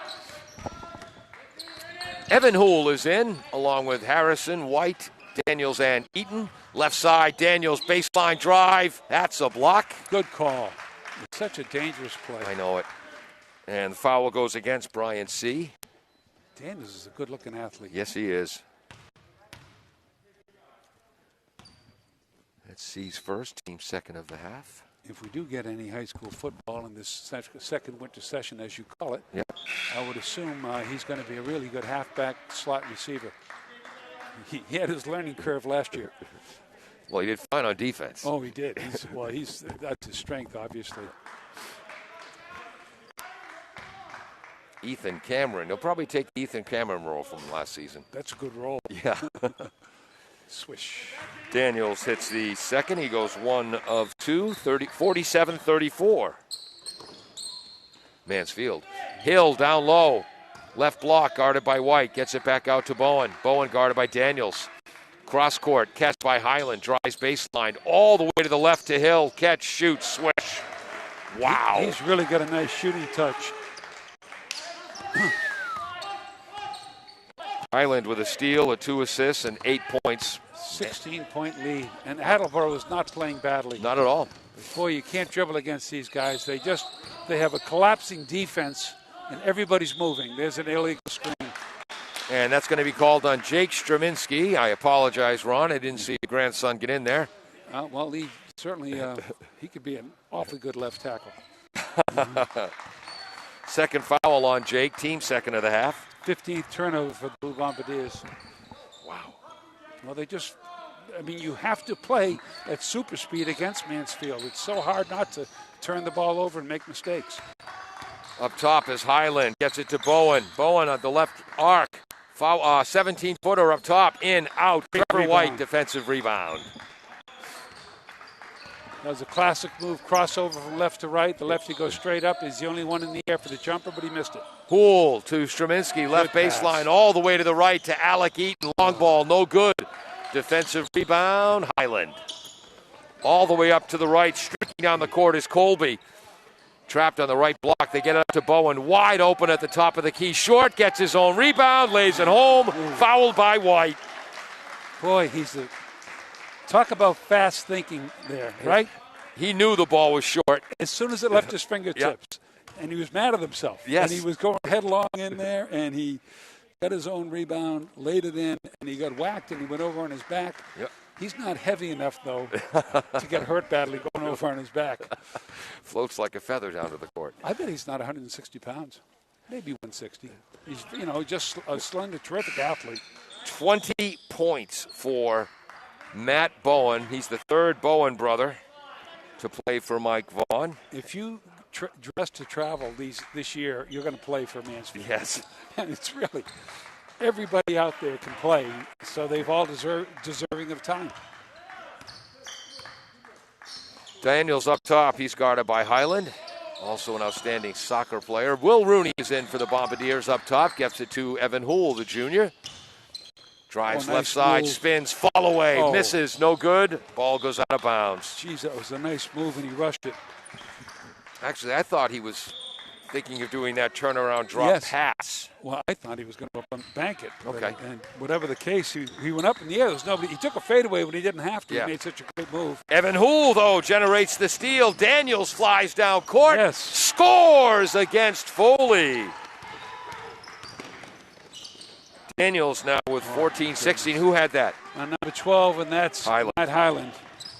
Evan Hool is in, along with Harrison, White, Daniels, and Eaton. Left side, Daniels, baseline drive. That's a block. Good call. It's such a dangerous play. I know it. And the foul goes against Brian C. Daniels is a good-looking athlete. Yes, he is. That's C's first, team second of the half. If we do get any high school football in this second winter session, as you call it, I would assume he's going to be a really good halfback slot receiver. He had his learning curve last year. Well, he did fine on defense. Oh, he did. That's his strength, obviously. Ethan Cameron. He'll probably take the Ethan Cameron role from last season. That's a good role. Yeah. Swish. Daniels hits the second. He goes 1 of 2, 47-34. Mansfield. Hill down low. Left block guarded by White. Gets it back out to Bowen. Bowen guarded by Daniels. Cross court. Catch by Highland. Drives baseline. All the way to the left to Hill. Catch, shoot, swish. Wow. He's really got a nice shooting touch. Highland with a steal, 2 assists, and 8 points. 16-point lead. And Attleboro is not playing badly. Not at all. Boy, you can't dribble against these guys. They have a collapsing defense, and everybody's moving. There's an illegal screen. And that's going to be called on Jake Straminski. I apologize, Ron. I didn't see your grandson get in there. Well, he certainly he could be an awfully good left tackle. Second foul on Jake, team second of the half. 15th turnover for the Blue Bombardiers. Wow. Well, they just I mean, you have to play at super speed against Mansfield. It's so hard not to turn the ball over and make mistakes. Up top is Highland. Gets it to Bowen. Bowen on the left arc. 17-footer up top. In, out. Trevor White, defensive rebound. That was a classic move, crossover from left to right. The lefty goes straight up. He's the only one in the air for the jumper, but he missed it. Poole to Straminsky, left baseline, all the way to the right to Alec Eaton. Long ball, no good. Defensive rebound, Highland. All the way up to the right, streaking down the court is Colby. Trapped on the right block. They get it up to Bowen, wide open at the top of the key. Short gets his own rebound, lays it home. Fouled by White. Boy, talk about fast thinking there, right? He knew the ball was short. As soon as it left his fingertips, and he was mad at himself. Yes. And he was going headlong in there, and he got his own rebound, laid it in, and he got whacked, and he went over on his back. Yep. He's not heavy enough, though, to get hurt badly going over on his back. Floats like a feather down to the court. I bet he's not 160 pounds. Maybe 160. He's, just a slender, terrific athlete. 20 points for Matt Bowen. He's the third Bowen brother to play for Mike Vaughn. If you dress to travel this year, you're going to play for Mansfield. Yes. And it's really, everybody out there can play, so they've all deserving of time. Daniels up top. He's guarded by Highland. Also an outstanding soccer player. Will Rooney is in for the Bombardiers up top. Gets it to Evan Houle, the junior. Drives left side, move. Spins, fall away, misses, no good. Ball goes out of bounds. Geez, that was a nice move, and he rushed it. Actually, I thought he was thinking of doing that turnaround drop pass. Well, I thought he was going to up and bank it. Okay. And whatever the case, he went up in the air. There's nobody. He took a fadeaway when he didn't have to. Yeah. He made such a great move. Evan Houle, though, generates the steal. Daniels flies down court. Yes. Scores against Foley. Daniels now with 14-16. Who had that? Number 12, and that's Highland. Matt Highland.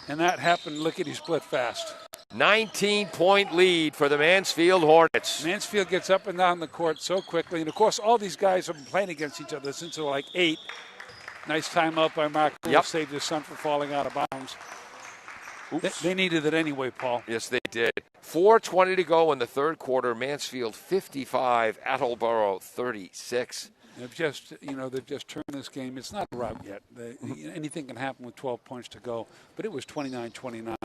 And that happened lickety-split fast. 19-point lead for the Mansfield Hornets. Mansfield gets up and down the court so quickly. And, of course, all these guys have been playing against each other since they were like 8. Nice timeout by Mark Poole. Saved his son from falling out of bounds. They needed it anyway, Paul. Yes, they did. 4:20 to go in the third quarter. Mansfield 55, Attleboro 36. They've just turned this game. It's not a rout yet. Anything can happen with 12 points to go, but it was 29-29.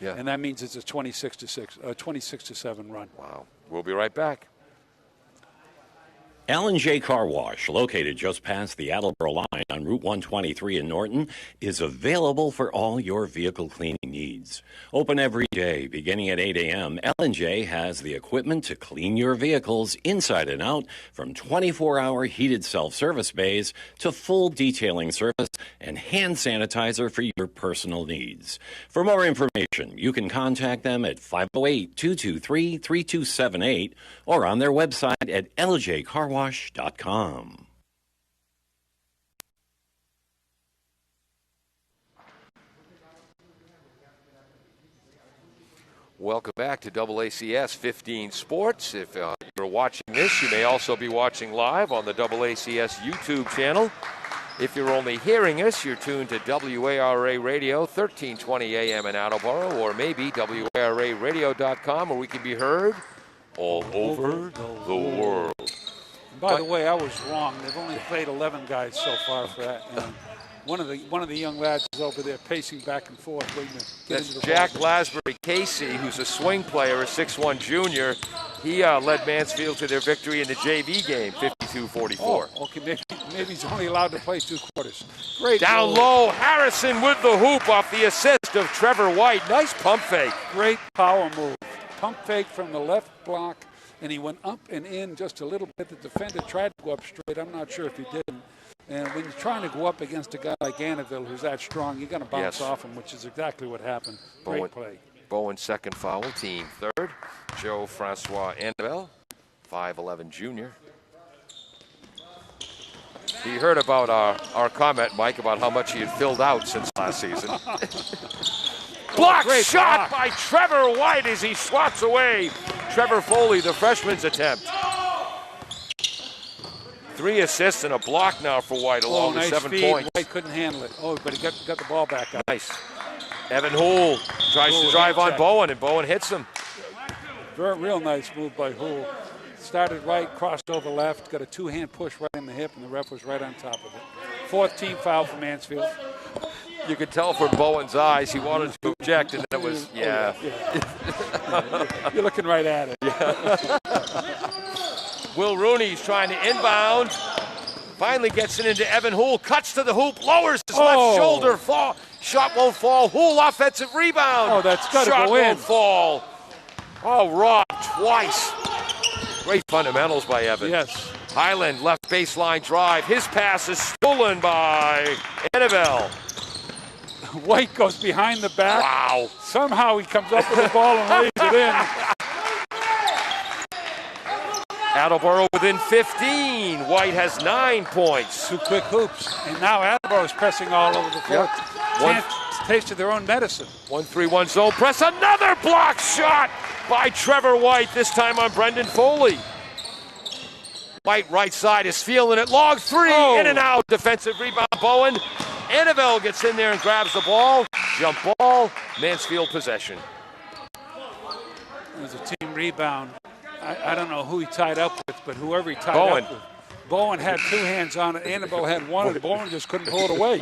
Yeah. And that means it's a 26-7 run. Wow. We'll be right back. L&J Car Wash, located just past the Attleboro line on Route 123 in Norton, is available for all your vehicle cleaning needs. Open every day, beginning at 8 a.m., L&J has the equipment to clean your vehicles inside and out, from 24-hour heated self-service bays to full detailing service and hand sanitizer for your personal needs. For more information, you can contact them at 508-223-3278 or on their website at ljcarwash.com. Welcome back to AACS 15 Sports. If you're watching this, you may also be watching live on the AACS YouTube channel. If you're only hearing us, you're tuned to WARA Radio, 1320 AM in Attleboro, or maybe WARAradio.com, where we can be heard all over the world. By the way, I was wrong. They've only played 11 guys so far for that. And one of the young lads is over there pacing back and forth. That's Jack Lasbury Casey, who's a swing player, a 6'1 junior. He led Mansfield to their victory in the JV game, 52-44. Oh, okay, maybe he's only allowed to play 2 quarters. Great. Down low, Harrison with the hoop off the assist of Trevor White. Nice pump fake. Great power move. Pump fake from the left block, and he went up and in just a little bit. The defender tried to go up straight. I'm not sure if he didn't. And when you're trying to go up against a guy like Annaville, who's that strong, you're going to bounce off him, which is exactly what happened. Great play. Bowen's second foul, team third. Joe Francois Annabelle, 5'11 junior. He heard about our comment, Mike, about how much he had filled out since last season. Block shot by Trevor White as he swats away Trevor Foley, the freshman's attempt. 3 assists and a block now for White, along with nice 7 feed. points. White couldn't handle it. Oh, but he got the ball back up. Nice. Evan Houle tries to drive on Bowen, and Bowen hits him. Real nice move by Houle. Started right, crossed over left, got a 2-hand push right in the hip, and the ref was right on top of it. 4th team foul for Mansfield. You could tell from Bowen's eyes he wanted to object, and then it was, yeah. You're looking right at it. Will Rooney's trying to inbound. Finally gets it into Evan Houle. Cuts to the hoop, lowers his left shoulder. Fall. Shot won't fall. Houle offensive rebound. Oh, that's got to go in. Shot won't fall. Oh, robbed twice. Great fundamentals by Evan. Yes. Highland left baseline drive. His pass is stolen by Annabelle. White goes behind the back. Wow. Somehow he comes up with the ball and lays it in. Attleboro within 15. White has 9 points. 2 quick hoops. And now Attleboro is pressing all over the court. Can't taste of their own medicine. 1-3-1 zone press. Another block shot by Trevor White, this time on Brendan Foley. White right side is feeling it. Long 3, in and out. Defensive rebound, Bowen. Annabelle gets in there and grabs the ball. Jump ball. Mansfield possession. It was a team rebound. I don't know who he tied up with, but whoever he tied Bowen. up with. Bowen had 2 hands on it. Annabelle had 1, and Bowen just couldn't pull it away.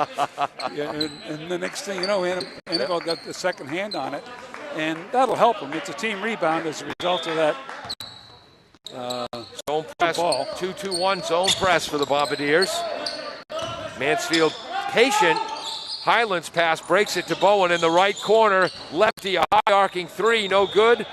And the next thing you know, Annabelle got the second hand on it, and that'll help him. It's a team rebound as a result of that. Zone press, ball. 2-2-1 zone press for the Bombardiers. Mansfield patient. Highland's pass breaks it to Bowen in the right corner. Lefty, a high arcing 3, no good.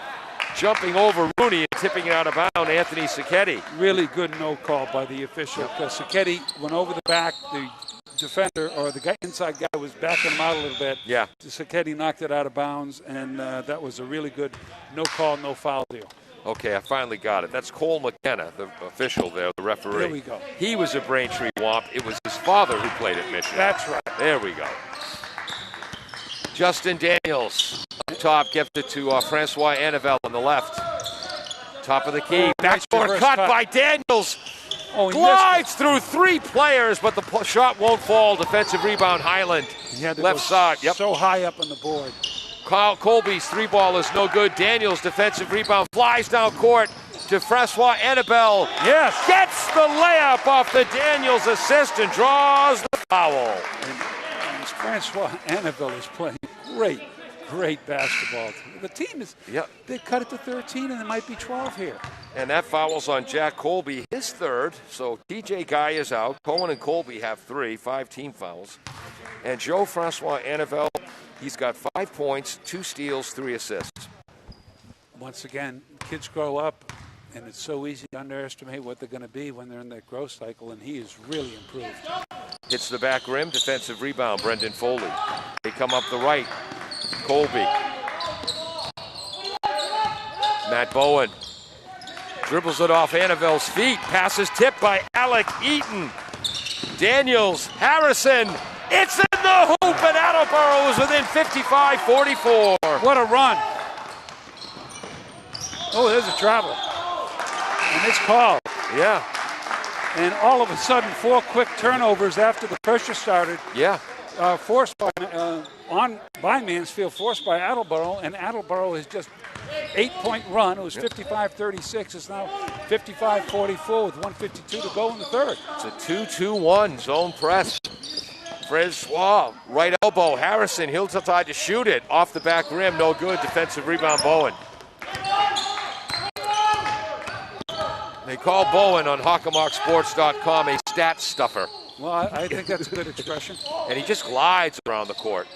Jumping over Rooney and tipping it out of bounds, Anthony Sacchetti. Really good no call by the official, because Sacchetti went over the back. The defender, or the inside guy, was backing him out a little bit. Yeah. Sacchetti knocked it out of bounds, and that was a really good no call, no foul deal. Okay, I finally got it. That's Cole McKenna, the official there, the referee. There we go. He was a Braintree Womp. It was his father who played at Michigan. That's right. There we go. Justin Daniels up top, gives it to Francois Annabelle on the left. Top of the key. Backdoor cut by Daniels. Glides through 3 players, but the shot won't fall. Defensive rebound, Highland. He had to left go side. Yep. So high up on the board. Kyle Colby's 3-ball is no good. Daniels defensive rebound flies down court to Francois Annabelle. Yes. Gets the layup off the Daniels assist and draws the foul. And Francois Annabelle is playing great basketball. The team is, they cut it to 13, and it might be 12 here. And that foul's on Jack Colby, his 3rd. So TJ Guy is out. Cohen and Colby have 3, 5 team fouls. And Joe Francois Annabelle, he's got 5 points, 2 steals, 3 assists. Once again, kids grow up, and it's so easy to underestimate what they're going to be when they're in that growth cycle, and he has really improved. Hits the back rim, defensive rebound, Brendan Foley. They come up the right, Colby. Matt Bowen dribbles it off Annabelle's feet. Passes tipped by Alec Eaton. Daniels, Harrison. It's in the hoop, and Attleboro is within 55-44. What a run. Oh, there's a travel. And it's called. Yeah. And all of a sudden, 4 quick turnovers after the pressure started. Yeah. Forced by Mansfield, forced by Attleboro, and Attleboro is just 8-point run. It was 55-36. It's now 55-44 with 1:52 to go in the 3rd. It's a 2-2-1 zone press. Francois, right elbow. Harrison, he'll try to shoot it off the back rim. No good. Defensive rebound, Bowen. They call Bowen on HockamockSports.com a stat stuffer. Well, I think that's a good expression. And he just glides around the court.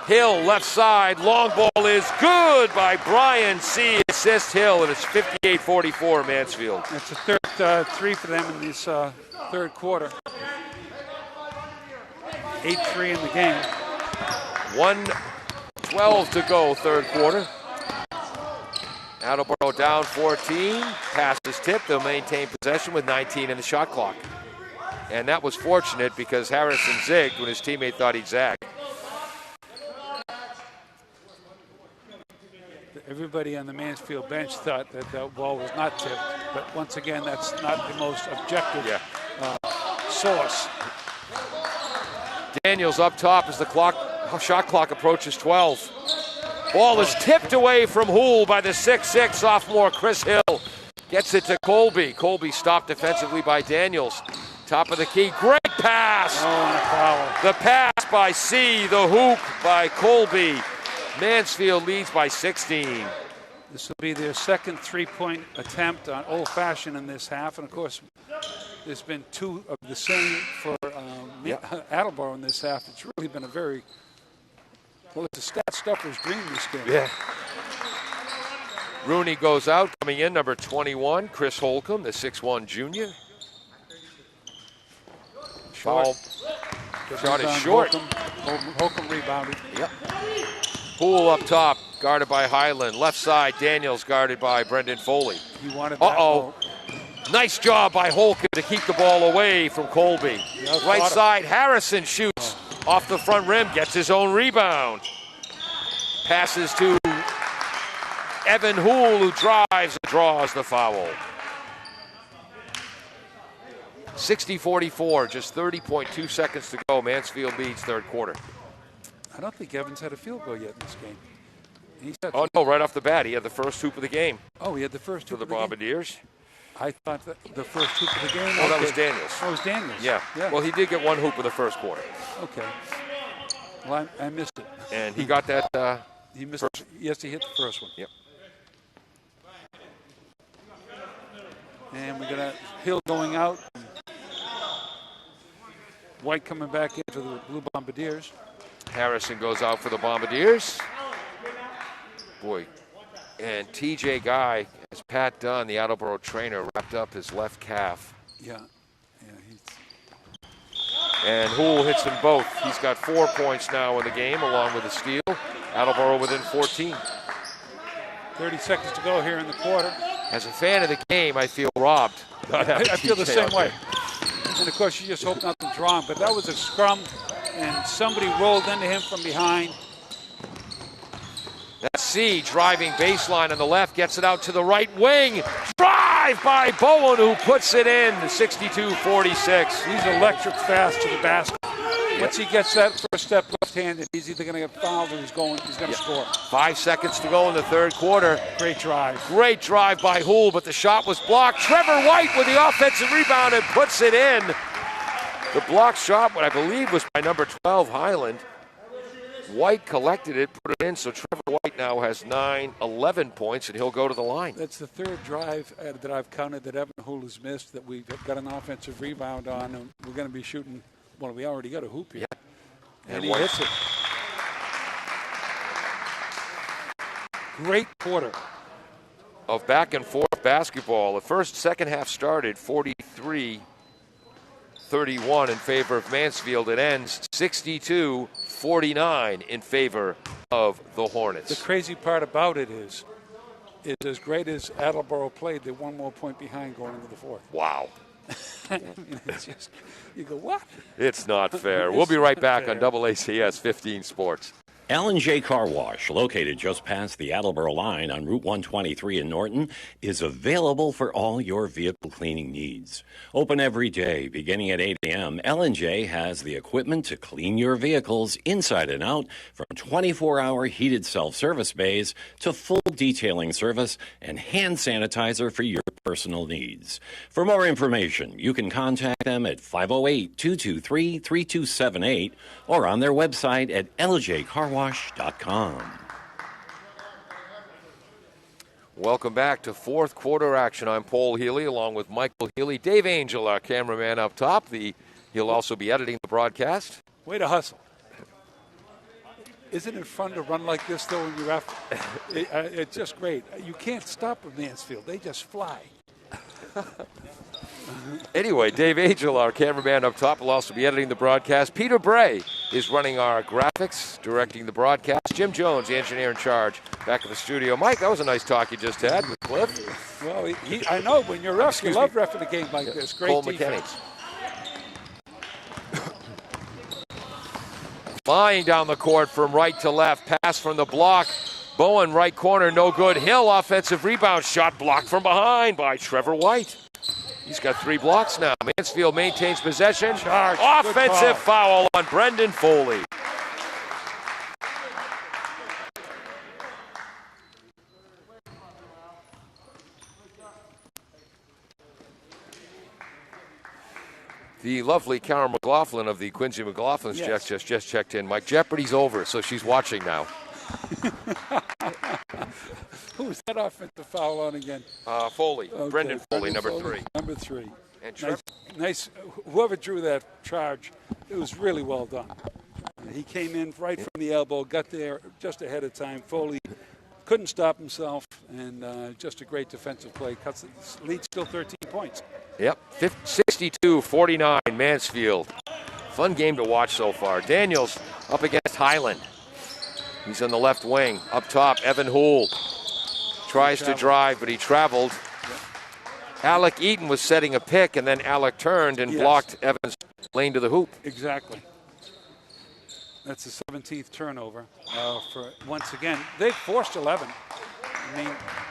Hill, left side. Long ball is good by Brian C. Assist Hill, and it's 58-44 Mansfield. That's the 3rd 3 for them in this 3rd quarter. 8-3 in the game. 1:12 to go, 3rd quarter. Attleboro down 14. Pass is tipped. They'll maintain possession with 19 in the shot clock. And that was fortunate because Harrison zigged when his teammate thought he'd zag. Everybody on the Mansfield bench thought that that ball was not tipped. But once again, that's not the most objective source. Daniels up top as the shot clock approaches 12. Ball is tipped away from Houle by the 6'6" sophomore Chris Hill. Gets it to Colby. Colby stopped defensively by Daniels. Top of the key, great pass. Oh, and a foul. The pass by C, the hoop by Colby. Mansfield leads by 16. This will be their second three-point attempt on old-fashioned in this half. And, of course, there's been two of the same for Attleboro in this half. It's really been a very, it's a stat stuffer's dream, this game. Yeah. Rooney goes out, coming in, number 21, Chris Holcomb, the 6'1 junior. Foul. Shot is short. Holcomb rebounded. Yep. Houle up top, guarded by Highland. Left side, Daniels guarded by Brendan Foley. He wanted that. Uh-oh. Nice job by Holcomb to keep the ball away from Colby. Right side, Harrison shoots off the front rim, gets his own rebound. Passes to Evan Houle, who drives and draws the foul. 60-44, just 30.2 seconds to go. Mansfield leads third quarter. I don't think Evans had a field goal yet in this game. No, right off the bat. He had the first hoop of the game. Oh, he had the first hoop for the Bombardiers. I thought that the first hoop of the game. Oh, that was Daniels. Oh, it was Daniels. Yeah. Well, he did get one hoop in the first quarter. Okay. Well, I missed it. And he got that. He missed. Yes, he hit the first one. Yep. And we got a Hill going out. White coming back in for the Blue Bombardiers. Harrison goes out for the Bombardiers. Boy. And TJ Guy, as Pat Dunn, the Attleboro trainer, wrapped up his left calf. Yeah. And Houle hits them both. He's got 4 points now in the game, along with a steal. Attleboro within 14. 30 seconds to go here in the quarter. As a fan of the game, I feel robbed. I feel the same way. And, of course, you just hope nothing's wrong. But that was a scrum, and somebody rolled into him from behind. That's C driving baseline on the left, gets it out to the right wing. Drive by Bowen, who puts it in, 62-46. He's electric fast to the basket. Once he gets that first step left-handed, he's either going to get fouled or he's going to score. 5 seconds to go in the third quarter. Great drive. Great drive by Houle, but the shot was blocked. Trevor White with the offensive rebound and puts it in. The blocked shot, what I believe was by number 12, Highland. White collected it, put it in, so Trevor White now has 11 points, and he'll go to the line. That's the third drive that I've counted that Evan Houle has missed that we've got an offensive rebound on, and we're going to be shooting. Well, we already got a hoop here. Yeah. And he hits it. Great quarter of back and forth basketball. The second half started 43-31 in favor of Mansfield. It ends 62-49 in favor of the Hornets. The crazy part about it is as great as Attleboro played, they're one more point behind going into the fourth. Wow. It's just, you go, what? It's not fair. We'll be right back on AACS 15 Sports. L&J Car Wash, located just past the Attleboro line on Route 123 in Norton, is available for all your vehicle cleaning needs. Open every day, beginning at 8 a.m., L&J has the equipment to clean your vehicles inside and out, from 24-hour heated self-service bays to full detailing service and hand sanitizer for your personal needs. For more information, you can contact them at 508-223-3278 or on their website at ljcarwash.com. Welcome back to fourth quarter action. I'm Paul Healy along with Michael Healy. Dave Angel, our cameraman up top. He'll also be editing the broadcast. Way to hustle. Isn't it fun to run like this, though, when you're up? It's just great. You can't stop with Mansfield. They just fly. Anyway, Dave Angel, our cameraman up top, will also be editing the broadcast. Peter Bray is running our graphics, directing the broadcast. Jim Jones, the engineer in charge, back in the studio. Mike, that was a nice talk you just had with Cliff. Well, I know. When you're ref, you love reffing a game like this. Great Cole defense. Flying down the court from right to left. Pass from the block Bowen, right corner, no good. Hill, offensive rebound, shot blocked from behind by Trevor White. He's got 3 blocks now. Mansfield maintains possession. Charge. Offensive foul on Brendan Foley. The lovely Karen McLaughlin of the Quincy McLaughlin's just checked in. Mike, Jeopardy's over, so she's watching now. Who was that offensive foul on again? Foley. Okay. Brendan Foley, number 3. Number 3. And Nice. Whoever drew that charge, it was really well done. He came in right from the elbow, got there just ahead of time. Foley couldn't stop himself, and just a great defensive play. Cuts the lead, still 13 points. Yep, 62-49, Mansfield. Fun game to watch so far. Daniels up against Highland. He's on the left wing. Up top, Evan Houle tries to drive, but he traveled. Alec Eaton was setting a pick, and then Alec turned and blocked Evans' lane to the hoop. Exactly. That's the 17th turnover. For once again, they've forced 11. I mean,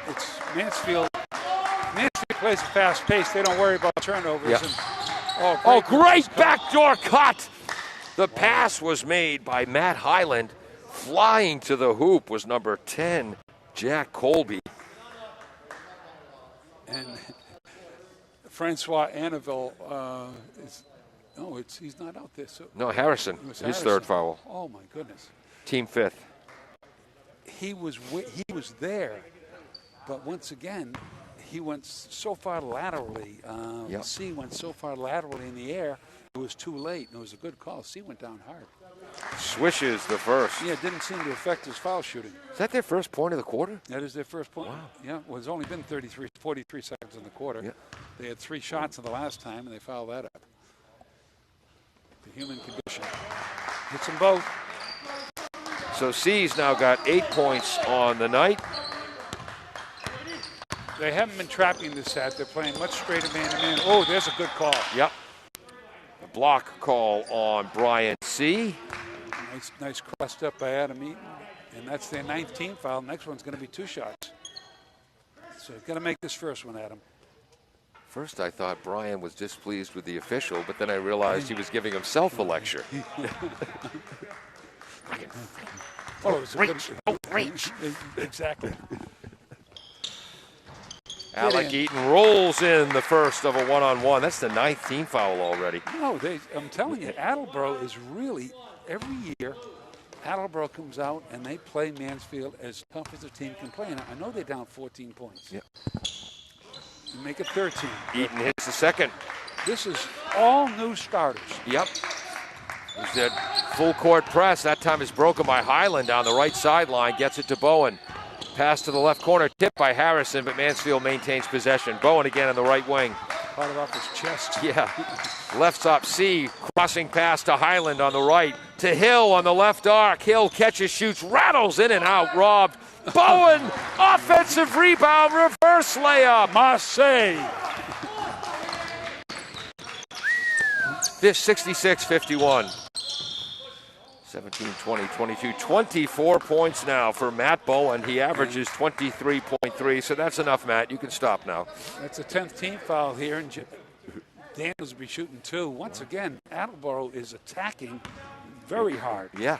it's Mansfield. Mansfield plays a fast pace. They don't worry about turnovers. Yeah. And, great backdoor cut. The pass was made by Matt Highland. Flying to the hoop was number 10, Jack Colby. And Francois Anneville he's not out there. So No, Harrison, his 3rd foul. Oh, my goodness. Team 5th. He was there, but once again, he went so far laterally. C went so far laterally in the air, it was too late, and it was a good call. C went down hard. Swishes the first. Yeah, it didn't seem to affect his foul shooting. Is that their first point of the quarter? That is their first point. Wow. Yeah, well, it's only been 43 seconds in the quarter. Yeah. They had 3 shots in the last time, and they fouled that up. The human condition. Hits them both. So C's now got 8 points on the night. They haven't been trapping this set. They're playing much straighter man-to-man. Oh, there's a good call. Yep. A block call on Brian C. Nice crossed up by Adam Eaton. And that's their 9th team foul. Next one's going to be 2 shots. So you've got to make this first one, Adam. First, I thought Brian was displeased with the official, but then I realized he was giving himself a lecture. Oh, it was a good, exactly. Alec Eaton rolls in the first of a one-on-one. That's the 9th team foul already. No, I'm telling you, Attleboro is really, every year, Attleboro comes out and they play Mansfield as tough as a team can play. And I know they're down 14 points. Yeah. And make it 13. Eaton hits the second. This is all new starters. Yep. He's that full court press. That time is broken by Highland down the right sideline. Gets it to Bowen. Pass to the left corner, tipped by Harrison, but Mansfield maintains possession. Bowen again on the right wing. Caught it off his chest. Yeah. Left top C, crossing pass to Highland on the right. To Hill on the left arc. Hill catches, shoots, rattles in and out, robbed. Bowen, offensive rebound, reverse layup. Marseille. This 66-51. 17, 20, 22, 24 points now for Matt Bowen. He averages 23.3, so that's enough, Matt. You can stop now. That's a 10th team foul here, and Daniels will be shooting 2. Once again, Attleboro is attacking very hard. Yeah.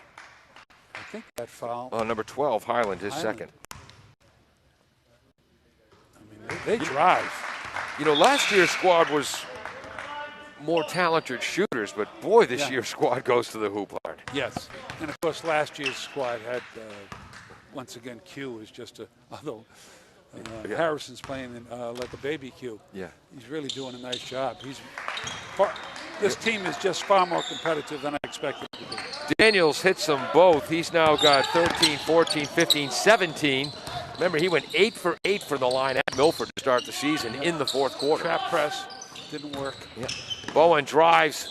I think that foul. Number 12, Highland, his second. I mean, they drive. You know, last year's squad was more talented shooters, but boy, this year's squad goes to the hoop hard. Yes, and of course last year's squad had, once again, Q was just although Harrison's playing like a baby Q. Yeah. He's really doing a nice job. This team is just far more competitive than I expected it to be. Daniels hits them both. He's now got 13, 14, 15, 17. Remember, he went 8 for 8 from the line at Milford to start the season in the fourth quarter. Trap press didn't work. Yeah. Bowen drives.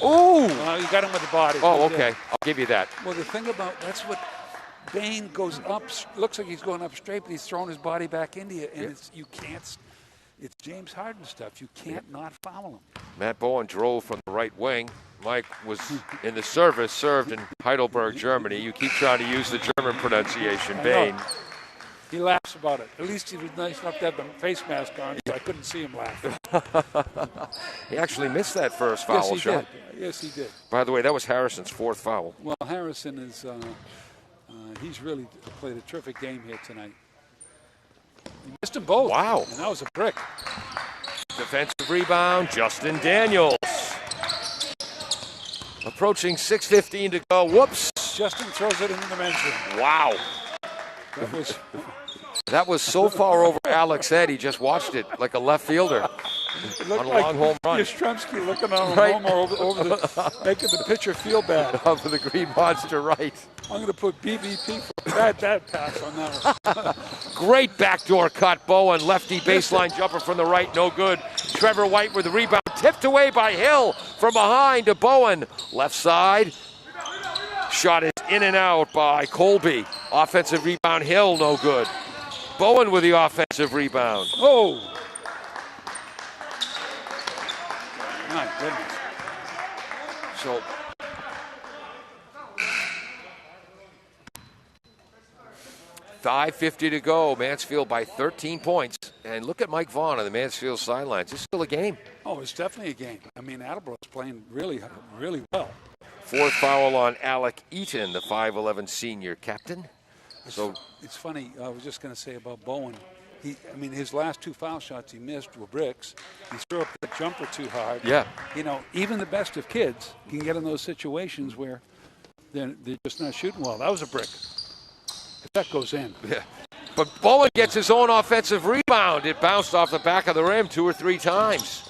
Ooh! You got him with the body. Oh, okay. I'll give you that. Well, the thing about that's what Bain goes up. Looks like he's going up straight, but he's throwing his body back into you, and you can't. It's James Harden stuff. You can't not foul him. Matt Bowen drove from the right wing. Mike was in the service, served in Heidelberg, Germany. You keep trying to use the German pronunciation, Bain. He laughs about it. At least he was nice enough to have the face mask on, so I couldn't see him laugh. He actually missed that first foul shot. Yes, he did. By the way, that was Harrison's fourth foul. Well, Harrison is, he's really played a terrific game here tonight. He missed them both. Wow. And that was a brick. Defensive rebound, Justin Daniels. Approaching 6:15 to go. Whoops. Justin throws it into the men's room. Wow. That was so far over Alex's head, he just watched it like a left fielder it looked on a like long home run. Yastrzemski looking on Right. home over making the pitcher feel bad. Over the Green Monster right. I'm going to put BVP for that pass on that one. Great backdoor cut. Bowen, lefty baseline jumper from the right, no good. Trevor White with the rebound, tipped away by Hill from behind to Bowen. Left side. Shot is in and out by Colby. Offensive rebound, Hill, no good. Bowen with the offensive rebound. Oh! My goodness. So, $5:50 to go. Mansfield by 13 points. And look at Mike Vaughn on the Mansfield sidelines. It's still a game. Oh, it's definitely a game. I mean, Attleboro's playing really, really well. Fourth foul on Alec Eaton, the 5'11 senior captain. It's funny. I was just going to say about Bowen. His last two foul shots he missed were bricks. He threw up the jumper too hard. Yeah. Even the best of kids can get in those situations where they're just not shooting well. That was a brick. If that goes in. Yeah. But Bowen gets his own offensive rebound. It bounced off the back of the rim 2 or 3 times.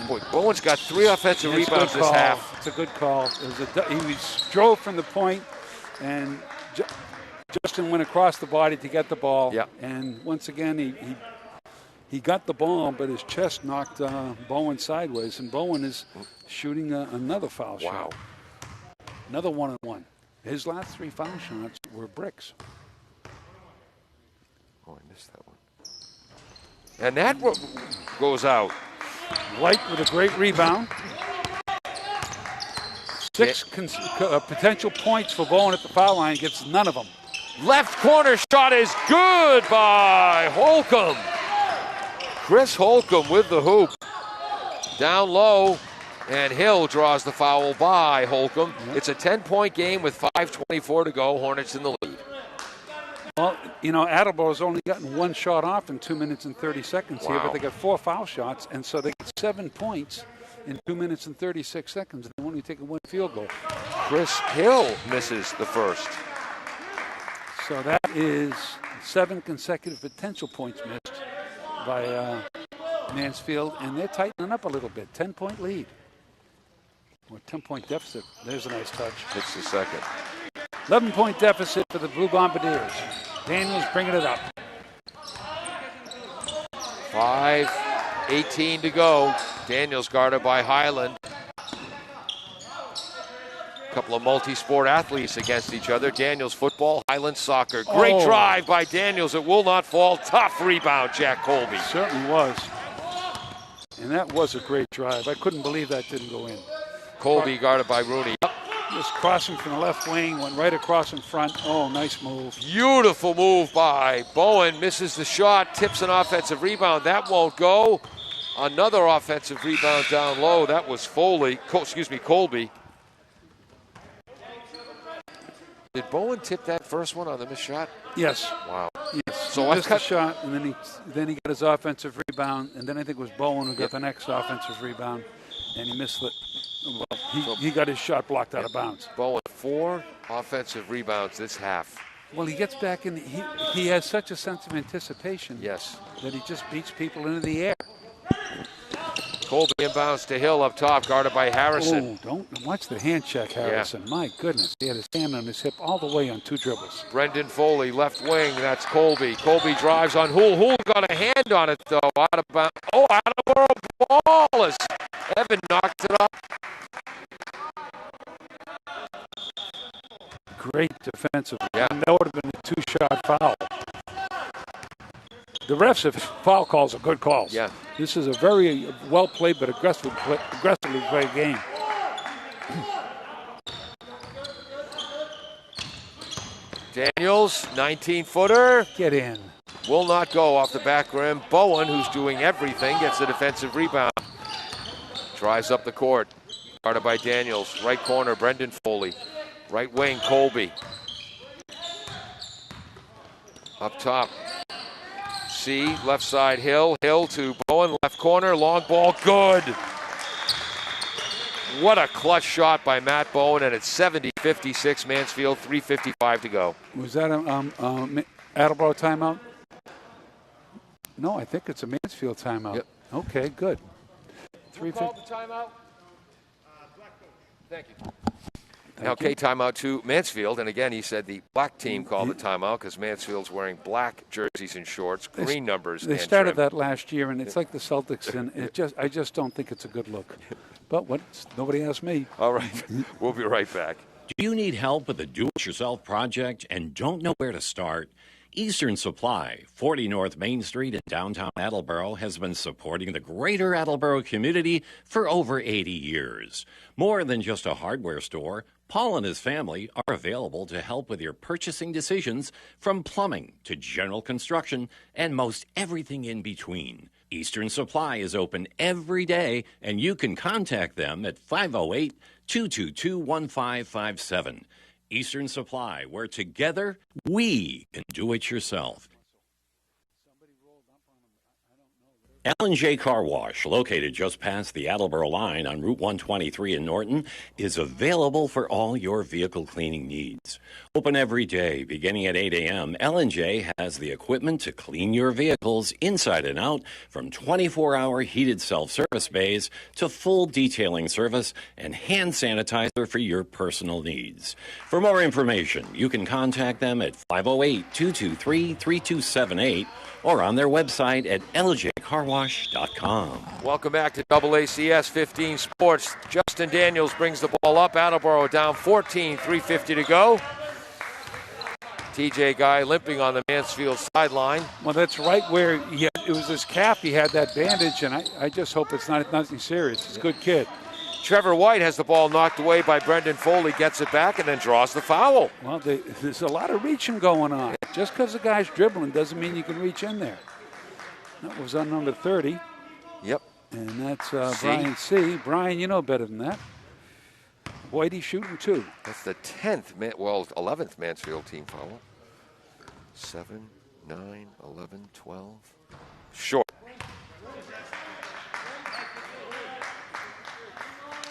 Boy, Bowen's got 3 offensive rebounds this half. It's a good call. He drove from the point, and Justin went across the body to get the ball. Yeah. And once again, he got the ball, but his chest knocked Bowen sideways, and Bowen is shooting another foul shot. Another 1-on-1. His last 3 foul shots were bricks. Oh, I missed that one. And that goes out. White with a great rebound. 6 potential points for Bowen at the foul line, gets none of them. Left corner shot is good by Holcomb. Chris Holcomb with the hoop. Down low, and Hill draws the foul by Holcomb. Yep. It's a 10-point game with 5:24 to go. Hornets in the lead. Well, Attleboro's only gotten 1 shot off in 2 minutes and 30 seconds here, but they got 4 foul shots, and so they got 7 points in 2 minutes and 36 seconds. They've only taken 1 field goal. Chris Hill misses the first. So that is 7 consecutive potential points missed by Mansfield, and they're tightening up a little bit. 10-point lead. Or 10-point deficit. There's a nice touch. It's the second. 11-point deficit for the Blue Bombardiers. Daniels bringing it up. 5:18 to go. Daniels guarded by Highland. A couple of multi-sport athletes against each other. Daniels football, Highland soccer. Great drive by Daniels. It will not fall. Tough rebound, Jack Colby. Certainly was. And that was a great drive. I couldn't believe that didn't go in. Colby guarded by Rooney. Just crossing from the left wing, went right across in front. Oh, nice move. Beautiful move by Bowen. Misses the shot, tips an offensive rebound. That won't go. Another offensive rebound down low. That was Colby. Did Bowen tip that first one on the missed shot? Yes. Wow. Yes. So he missed the shot, and then he got his offensive rebound, and then I think it was Bowen who got the next offensive rebound, and he missed it. Well, he got his shot blocked out of bounds. Bowen, 4 offensive rebounds this half. Well, he gets back in. He has such a sense of anticipation. Yes. That he just beats people into the air. Colby inbounds to Hill up top, guarded by Harrison. Oh, don't watch the hand check, Harrison. Yeah. My goodness, he had his hand on his hip all the way on 2 dribbles. Brendan Foley, left wing. That's Colby. Colby drives on Hool. Hool got a hand on it though. Out of bounds. Oh, Attleboro ball as Evan knocked it off. Great defensive. Yeah. That would have been a 2-shot foul. The refs have foul calls are good calls. Yeah. This is a very well played but aggressively played game. Daniels, 19-footer. Get in. Will not go off the back rim. Bowen, who's doing everything, gets the defensive rebound. Drives up the court. Guarded by Daniels. Right corner, Brendan Foley. Right wing, Colby. Up top. C, left side, Hill. Hill to Bowen, left corner. Long ball, good. What a clutch shot by Matt Bowen, and it's 70-56 Mansfield, 3:55 to go. Was that a Attleboro timeout? No, I think it's a Mansfield timeout. Yep. Okay, good. Who called the timeout? Thank you. Okay, timeout to Mansfield. And again, he said the black team called the timeout because Mansfield's wearing black jerseys and shorts, green numbers. They started that last year, and it's like the Celtics, and I just don't think it's a good look. But nobody asked me. All right, we'll be right back. Do you need help with a do-it-yourself project and don't know where to start? Eastern Supply, 40 North Main Street in downtown Attleboro, has been supporting the greater Attleboro community for over 80 years. More than just a hardware store, Paul and his family are available to help with your purchasing decisions, from plumbing to general construction and most everything in between. Eastern Supply is open every day, and you can contact them at 508-222-1557. Eastern Supply, where together we can do it yourself. L&J Car Wash, located just past the Attleboro line on Route 123 in Norton, is available for all your vehicle cleaning needs. Open every day, beginning at 8 a.m., L&J has the equipment to clean your vehicles inside and out, from 24-hour heated self-service bays to full detailing service and hand sanitizer for your personal needs. For more information, you can contact them at 508-223-3278 or on their website at ljcarwash.com. Welcome back to AACS 15 Sports. Justin Daniels brings the ball up. Attleboro down 14, 3:50 to go. TJ Guy limping on the Mansfield sideline. Well, that's right where it was his calf. He had that bandage, and I just hope it's nothing serious. He's a good kid. Trevor White has the ball knocked away by Brendan Foley, gets it back, and then draws the foul. Well, there's a lot of reaching going on. Just because the guy's dribbling doesn't mean you can reach in there. That was on number 30. Yep. And that's Brian C. Brian, you know better than that. Whitey shooting two. That's the 11th Mansfield team foul. 7, 9, 11, 12. Short.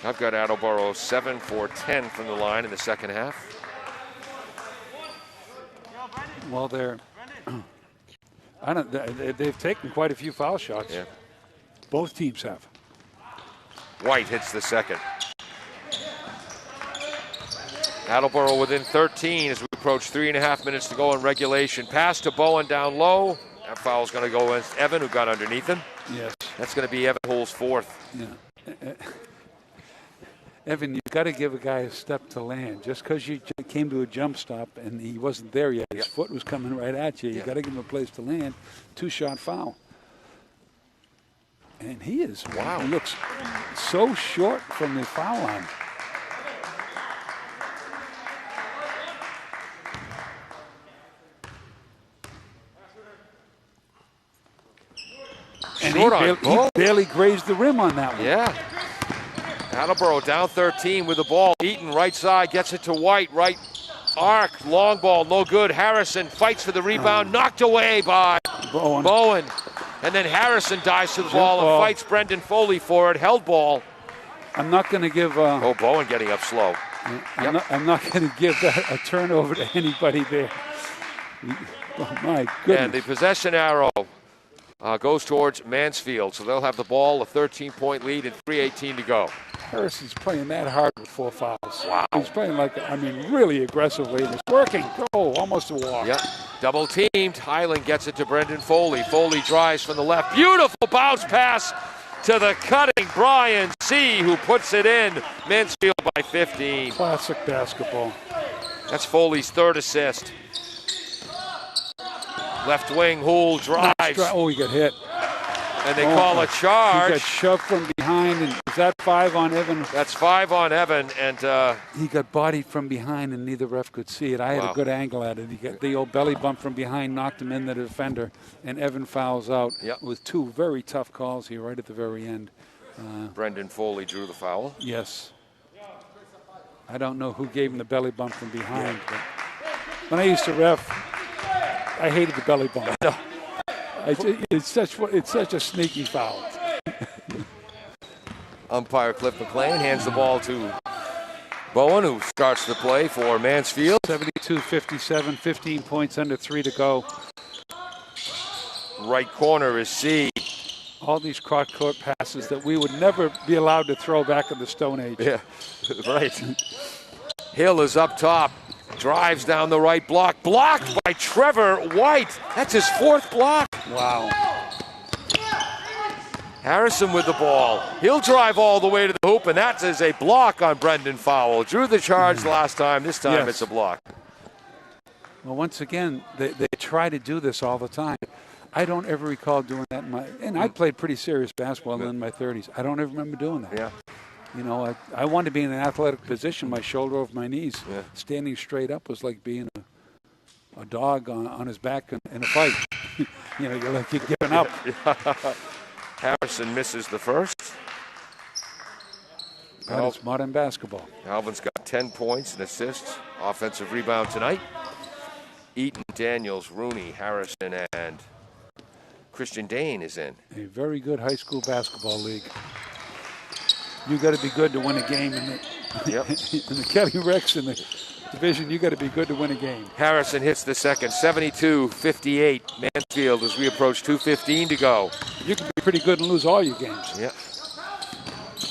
I've got Attleboro 7 for 10 from the line in the second half. Well, they've taken quite a few foul shots. Yeah. Both teams have. White hits the second. Attleboro within 13 as we approach 3.5 minutes to go in regulation. Pass to Bowen down low. That foul's going to go against Evan, who got underneath him. Yes. That's going to be Evan Hull's fourth. Yeah. Evan, you've got to give a guy a step to land. Just because you came to a jump stop and he wasn't there yet, his foot was coming right at you. You've got to give him a place to land. 2-shot foul. And he looks so short from the foul line. And he barely grazed the rim on that one. Yeah. Attleboro down 13 with the ball. Eaton right side, gets it to White. Right arc, long ball, no good. Harrison fights for the rebound, knocked away by Bowen. And then Harrison dives to the ball and fights Brendan Foley for it. Held ball. I'm not going to give... Bowen getting up slow. I'm not going to give a turnover to anybody there. Oh, my goodness. And the possession arrow goes towards Mansfield. So they'll have the ball, a 13-point lead, and 3:18 to go. Harrison's playing that hard with 4 fouls. Wow. He's playing really aggressively, and it's working. Oh, almost a walk. Yep. Double teamed. Highland gets it to Brendan Foley. Foley drives from the left. Beautiful bounce pass to the cutting Brian C., who puts it in. Mansfield by 15. Classic basketball. That's Foley's third assist. Left wing, Houle drives. Oh, he got hit. And they call a charge. He got shoved from behind, and is that 5 on Evan? That's 5 on Evan, and he got bodied from behind, and neither ref could see it. I had a good angle at it. He got the old belly bump from behind, knocked him in the defender, and Evan fouls out with 2 very tough calls here right at the very end. Brendan Foley drew the foul. Yes. I don't know who gave him the belly bump from behind, but when I used to ref, I hated the belly bump. It's such a sneaky foul. Umpire Cliff McLean hands the ball to Bowen, who starts the play for Mansfield. 72-57, 15 points under 3 to go. Right corner is C. All these cross-court passes that we would never be allowed to throw back in the Stone Age. Yeah, right. Hill is up top, drives down the right block. Blocked by Trevor White. That's his 4th block. Wow. Harrison with the ball. He'll drive all the way to the hoop, and that is a block on Brendan Fowle. Drew the charge last time. This time it's a block. Well, once again, they try to do this all the time. I don't ever recall doing that and I played pretty serious basketball in my 30s. I don't ever remember doing that. Yeah. You know, I wanted to be in an athletic position, my shoulder over my knees. Yeah. Standing straight up was like being a dog on his back in a fight. You know, you're giving up. Harrison misses the first. That is modern basketball. Alvin's got 10 points and assists. Offensive rebound tonight. Eaton, Daniels, Rooney, Harrison, and Christian Dane is in. A very good high school basketball league. You got to be good to win a game in the Kelly Rex in the division. You got to be good to win a game. Harrison hits the second, 72-58. Mansfield as we approach 2:15 to go. You can be pretty good and lose all your games. Yeah.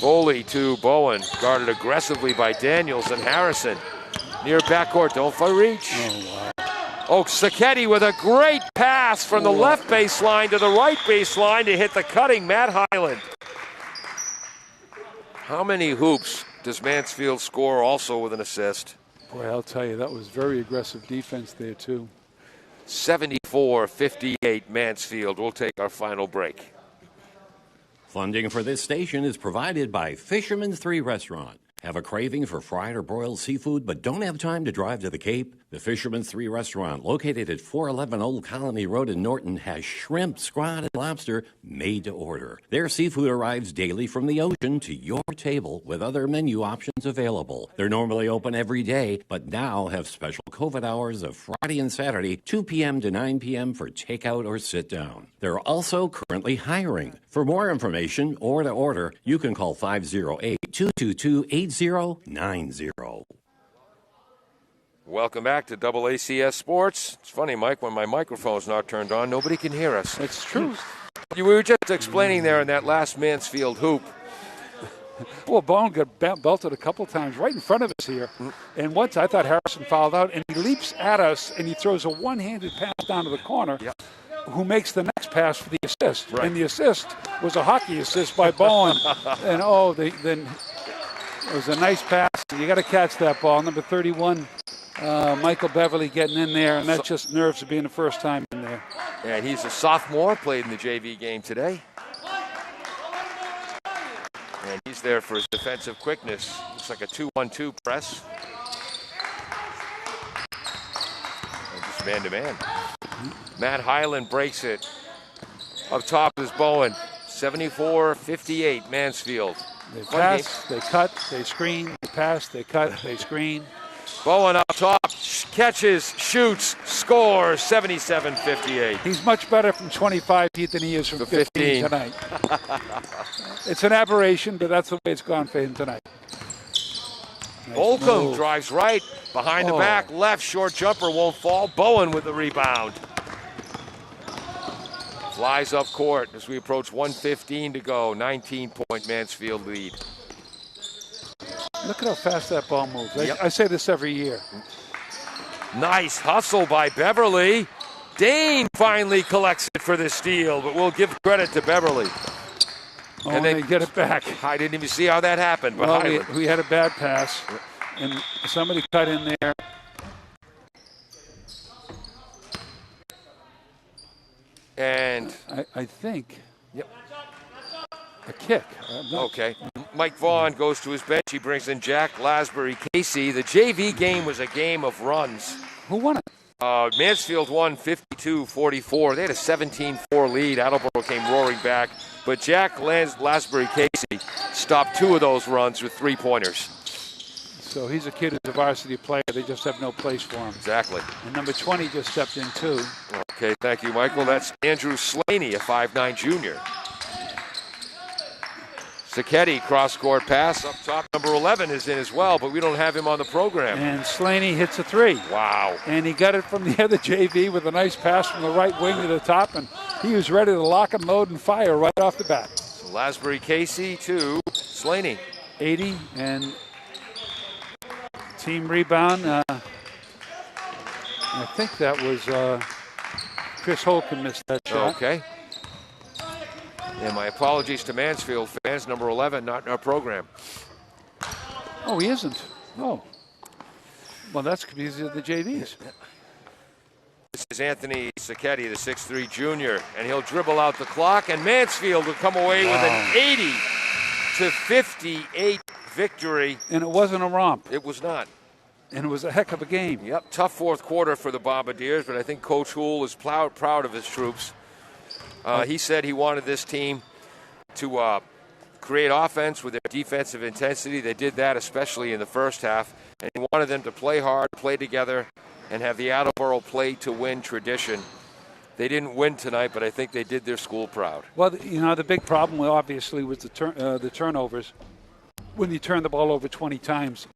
Foley to Bowen, guarded aggressively by Daniels and Harrison. Near backcourt, don't reach. Oh, wow. Oh, Sacchetti with a great pass from the left baseline to the right baseline to hit the cutting Matt Hyland. How many hoops does Mansfield score also with an assist? Boy, I'll tell you, that was very aggressive defense there, too. 74-58 Mansfield. We'll take our final break. Funding for this station is provided by Fisherman's 3 Restaurant. Have a craving for fried or broiled seafood but don't have time to drive to the Cape? The Fisherman's 3 Restaurant, located at 411 Old Colony Road in Norton, has shrimp, squid, and lobster made to order. Their seafood arrives daily from the ocean to your table with other menu options available. They're normally open every day, but now have special COVID hours of Friday and Saturday, 2 p.m. to 9 p.m. for takeout or sit down. They're also currently hiring. For more information or to order, you can call 508-222-8090. Welcome back to AACS Sports. It's funny, Mike, when my microphone's not turned on, nobody can hear us. That's true. We were just explaining there in that last Mansfield hoop. Well, Bowen got belted a couple times right in front of us here. And once I thought Harrison fouled out, and he leaps at us, and he throws a one-handed pass down to the corner. Yep. Who makes the next pass for the assist. Right. And the assist was a hockey assist by Bowen. And, then it was a nice pass. You got to catch that ball. Number 31, Michael Beverly getting in there, and that's just nerves of being the first time in there. And he's a sophomore, played in the JV game today. And he's there for his defensive quickness. Looks like a 2-1-2 press. And just man-to-man. Matt Hyland breaks it. Up top is Bowen. 74-58 Mansfield. They pass, they cut, they screen, they pass, they cut, they screen. Bowen up top, catches, shoots, scores, 77-58. He's much better from 25 feet than he is from 15 tonight. It's an aberration, but that's the way it's gone for him tonight. Nice Holcomb move. drives right, behind the back, left, short jumper won't fall. Bowen with the rebound. Flies up court as we approach 1:15 to go. 19-point Mansfield lead. Look at how fast that ball moves. Yep. I say this every year. Nice hustle by Beverly. Dane finally collects it for the steal, but we'll give credit to Beverly. Oh, and they get it back. I didn't even see how that happened. But well, we had a bad pass, and somebody cut in there. And I think A kick. Okay. Mike Vaughn goes to his bench. He brings in Jack Lasbury Casey. The JV game was a game of runs. Who won it? Mansfield won 52-44. They had a 17-4 lead. Attleboro came roaring back. But Jack Lasbury Casey stopped 2 of those runs with 3-pointers. So he's a kid who's a varsity player. They just have no place for him. Exactly. And number 20 just stepped in, too. Okay, thank you, Michael. That's Andrew Slaney, a 5'9 junior. Sacchetti, cross-court pass up top. Number 11 is in as well, but we don't have him on the program. And Slaney hits a 3. Wow. And he got it from the other JV with a nice pass from the right wing to the top, and he was ready to lock and load and fire right off the bat. So Lasbury Casey to Slaney. 80, and team rebound. I think that was Chris Holcomb missed that shot. Okay. And my apologies to Mansfield fans. Number 11, not in our program. Oh, he isn't. Oh. Well, that's because of the JVs. This is Anthony Sacchetti, the 6'3 junior, and he'll dribble out the clock, and Mansfield will come away with an 80-58 victory. And it wasn't a romp. It was not. And it was a heck of a game. Yep, tough fourth quarter for the Bombardiers, but I think Coach Houle is proud of his troops. He said he wanted this team to create offense with their defensive intensity. They did that, especially in the first half. And he wanted them to play hard, play together, and have the Attleboro play-to-win tradition. They didn't win tonight, but I think they did their school proud. Well, you know, the big problem, obviously, was the turnovers. When you turn the ball over 20 times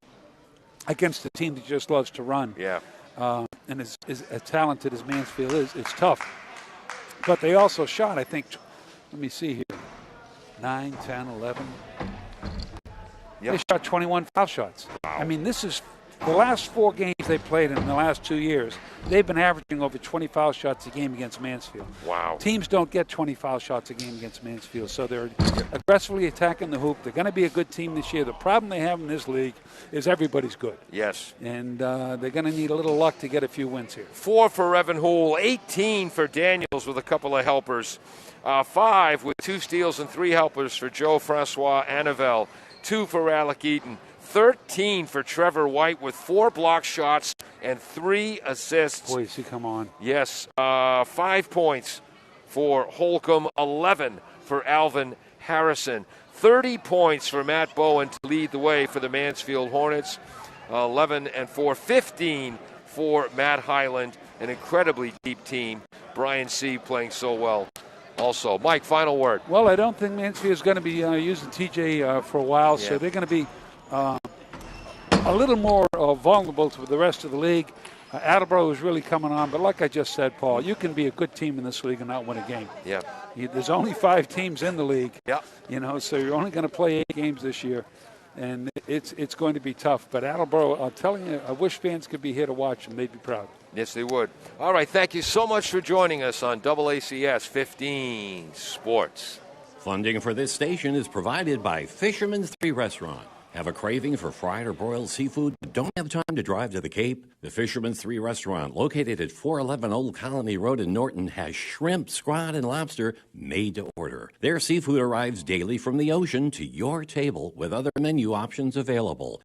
against a team that just loves to run. Yeah. And as talented as Mansfield is, it's tough. But they also shot, I think, let me see here, 9, 10, 11. Yep. They shot 21 foul shots. Wow. I mean, this is the last 4 games they played in the last 2 years. They've been averaging over 20 foul shots a game against Mansfield. Wow. Teams don't get 20 foul shots a game against Mansfield, so they're aggressively attacking the hoop. They're going to be a good team this year. The problem they have in this league is everybody's good. Yes. And they're going to need a little luck to get a few wins here. 4 for Evan Houle, 18 for Daniels with a couple of helpers. 5 with 2 steals and 3 helpers for Joe Francois Annavelle. 2 for Alec Eaton. 13 for Trevor White with 4 block shots and 3 assists. Boy, does he come on. Yes, 5 points for Holcomb, 11 for Alvin Harrison. 30 points for Matt Bowen to lead the way for the Mansfield Hornets. 11 and 4, 15 for Matt Highland, an incredibly deep team. Brian C. playing so well. Also, Mike, final word. Well, I don't think Mansfield is going to be using TJ for a while, so they're going to be a little more vulnerable to the rest of the league. Attleboro is really coming on, but like I just said, Paul, you can be a good team in this league and not win a game. Yeah. There's only 5 teams in the league. Yeah. You know, so you're only going to play 8 games this year, and it's going to be tough. But Attleboro, I'm telling you, I wish fans could be here to watch them. They'd be proud. Yes, they would. All right, thank you so much for joining us on AACS 15 Sports. Funding for this station is provided by Fisherman's 3 Restaurant. Have a craving for fried or broiled seafood but don't have time to drive to the Cape? The Fisherman's 3 Restaurant, located at 411 Old Colony Road in Norton, has shrimp, scrod, and lobster made to order. Their seafood arrives daily from the ocean to your table with other menu options available.